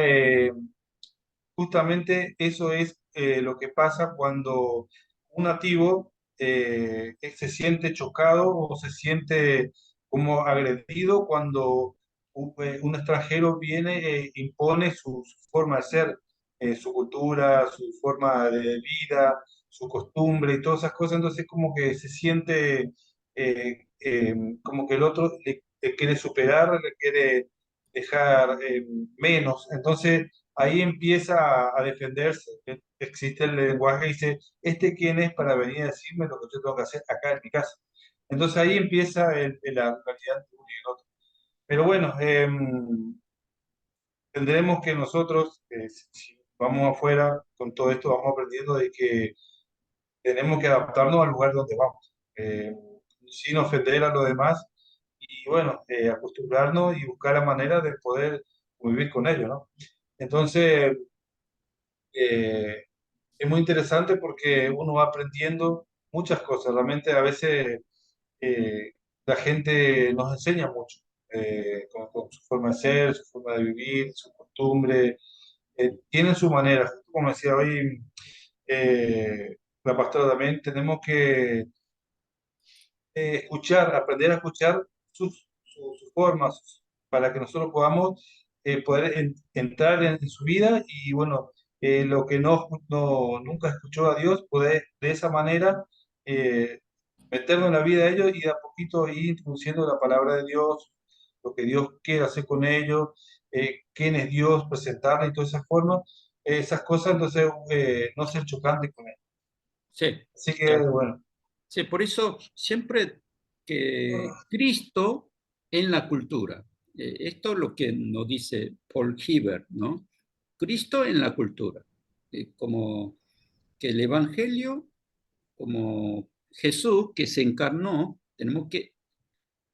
justamente eso es lo que pasa cuando un nativo se siente chocado o se siente como agredido cuando un extranjero viene e impone su forma de ser, su cultura, su forma de vida, su costumbre y todas esas cosas. Entonces como que se siente como que el otro le quiere superar, le quiere dejar menos. Entonces ahí empieza a defenderse. Existe el lenguaje y dice, ¿este quién es para venir a decirme lo que yo tengo que hacer acá en mi casa? Entonces ahí empieza la rivalidad entre uno y el otro. Pero bueno, tendremos que nosotros, si vamos afuera con todo esto, vamos aprendiendo de que tenemos que adaptarnos al lugar donde vamos, sin ofender a los demás y bueno, acostumbrarnos y buscar la manera de poder convivir con ellos, ¿no? Entonces, eh, es muy interesante porque uno va aprendiendo muchas cosas. Realmente a veces la gente nos enseña mucho con su forma de ser, su forma de vivir, su costumbre. Tienen su manera. Justo como decía hoy la pastora también, tenemos que escuchar, aprender a escuchar sus formas para que nosotros podamos poder entrar en su vida y bueno, lo que nunca escuchó a Dios, poder de esa manera eh, meternos en la vida de ellos y de a poquito ir introduciendo la palabra de Dios, lo que Dios quiere hacer con ellos, quién es Dios, presentarle y todas esas formas, esas cosas, entonces no ser chocante con él. Sí, Así que claro. bueno. Sí, por eso siempre que Cristo en la cultura. Esto es lo que nos dice Paul Hiebert, ¿no? Cristo en la cultura. Como que el Evangelio, como Jesús que se encarnó, tenemos que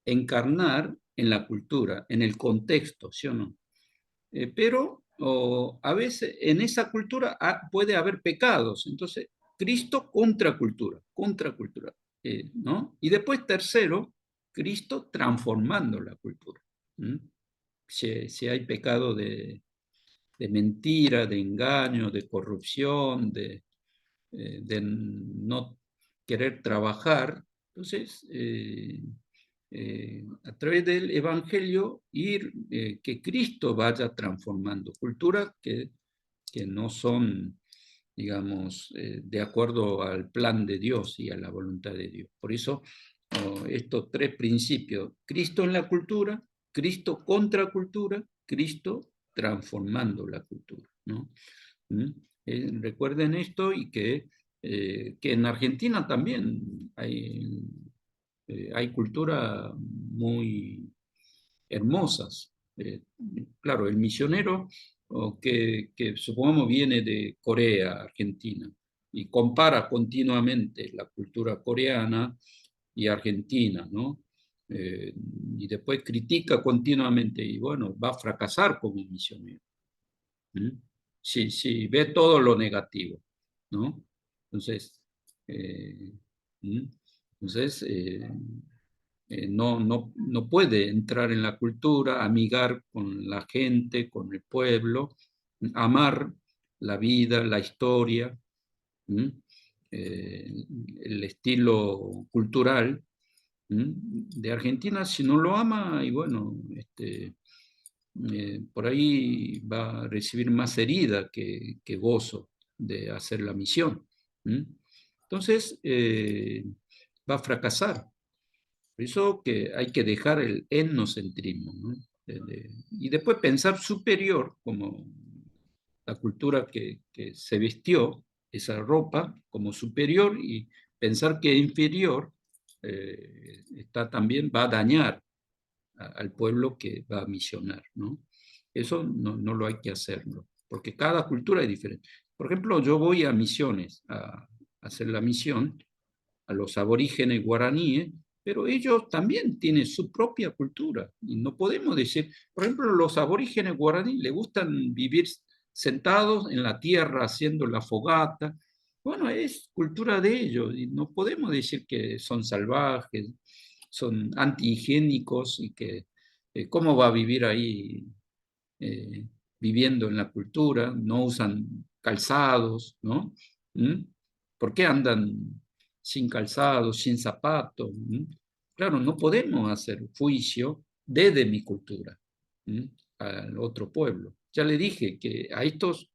encarnar en la cultura, en el contexto, ¿sí o no? Pero a veces en esa cultura puede haber pecados, entonces Cristo contra cultura, ¿no? Y después tercero, Cristo transformando la cultura. Si hay pecado de mentira, de engaño, de corrupción, de no querer trabajar, entonces a través del Evangelio que Cristo vaya transformando culturas que no son, digamos, de acuerdo al plan de Dios y a la voluntad de Dios. Por eso, estos tres principios, Cristo en la cultura, Cristo contra cultura, Cristo transformando la cultura, ¿no? Recuerden esto y que en Argentina también hay culturas muy hermosas. Claro, el misionero que supongamos viene de Corea, Argentina, y compara continuamente la cultura coreana y argentina, ¿no? Y después critica continuamente y bueno, va a fracasar como misionero. Sí, ve todo lo negativo, ¿no? Entonces, no puede entrar en la cultura, amigar con la gente, con el pueblo, amar la vida, la historia, el estilo cultural de Argentina. Si no lo ama, y bueno, por ahí va a recibir más herida que gozo de hacer la misión. Entonces, va a fracasar. Por eso que hay que dejar el etnocentrismo, ¿no? Y después pensar superior, como la cultura que se vistió, esa ropa, como superior, y pensar que inferior también va a dañar al pueblo que va a misionar, ¿no? Eso no lo hay que hacerlo, porque cada cultura es diferente. Por ejemplo, yo voy a misiones, a hacer la misión a los aborígenes guaraníes, pero ellos también tienen su propia cultura. Y no podemos decir, por ejemplo, los aborígenes guaraníes les gustan vivir sentados en la tierra haciendo la fogata. Bueno, es cultura de ellos y no podemos decir que son salvajes, son antihigiénicos y que cómo va a vivir ahí viviendo en la cultura, no usan calzados, ¿no? ¿Por qué andan sin calzados, sin zapatos? Claro, no podemos hacer juicio desde mi cultura al otro pueblo. Ya le dije que a estos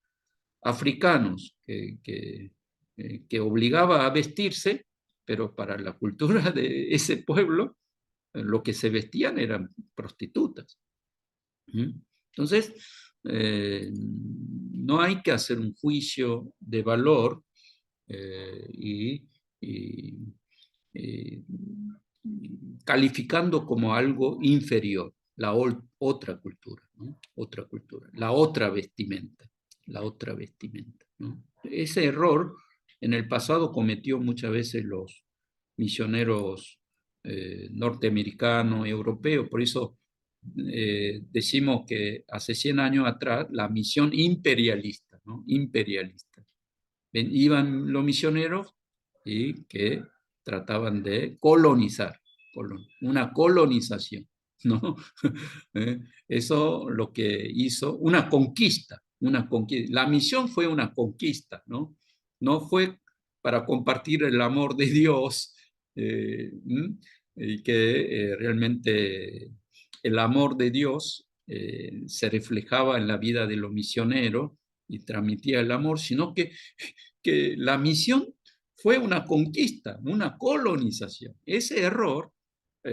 africanos que obligaba a vestirse, pero para la cultura de ese pueblo, lo que se vestían eran prostitutas. Entonces, no hay que hacer un juicio de valor y calificando como algo inferior la otra cultura, ¿no? Otra cultura, la otra vestimenta, ¿no? Ese error en el pasado cometió muchas veces los misioneros norteamericanos, europeos. Por eso decimos que hace 100 años atrás la misión imperialista, ¿no? Imperialista. Iban los misioneros y que trataban de colonizar, una colonización, ¿no? Eso lo que hizo, una conquista. La misión fue una conquista, ¿no? No fue para compartir el amor de Dios, y que realmente el amor de Dios se reflejaba en la vida de los misioneros y transmitía el amor, sino que la misión fue una conquista, una colonización. Ese error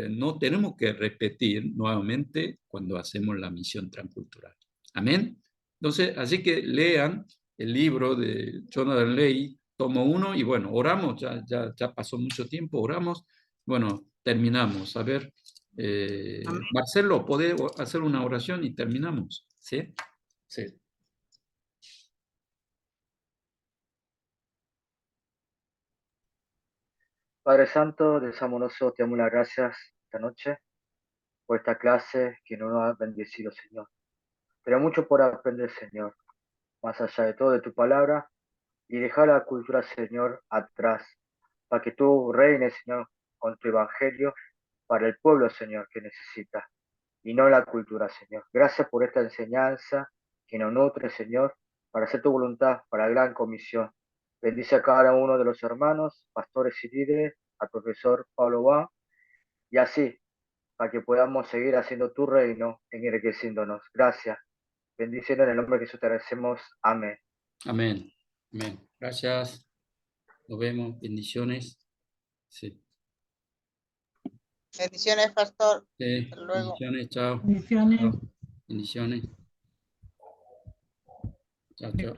no tenemos que repetir nuevamente cuando hacemos la misión transcultural. Amén. Entonces, así que lean el libro de Jonathan Leigh, tomo 1, y bueno, oramos, ya pasó mucho tiempo, oramos, bueno, terminamos. A ver, Marcelo, ¿podés hacer una oración y terminamos? ¿Sí? Sí. Padre Santo, Dios amoroso, te damos las gracias esta noche por esta clase que nos ha bendecido, Señor. Tenemos mucho por aprender, Señor, más allá de todo de tu palabra, y dejar la cultura, Señor, atrás, para que tú reines, Señor, con tu evangelio para el pueblo, Señor, que necesita, y no la cultura, Señor. Gracias por esta enseñanza que nos nutre, Señor, para hacer tu voluntad, para la gran comisión. Bendice a cada uno de los hermanos, pastores y líderes, al profesor Pablo Juan, y así, para que podamos seguir haciendo tu reino, enriqueciéndonos. Gracias. Bendiciones en el nombre de Jesús te agradecemos. Amén. Amén. Amén. Gracias. Nos vemos. Bendiciones. Sí. Bendiciones, pastor. Sí. Hasta luego. Bendiciones. Chao. Bendiciones. Chao. Bendiciones. Chao, chao.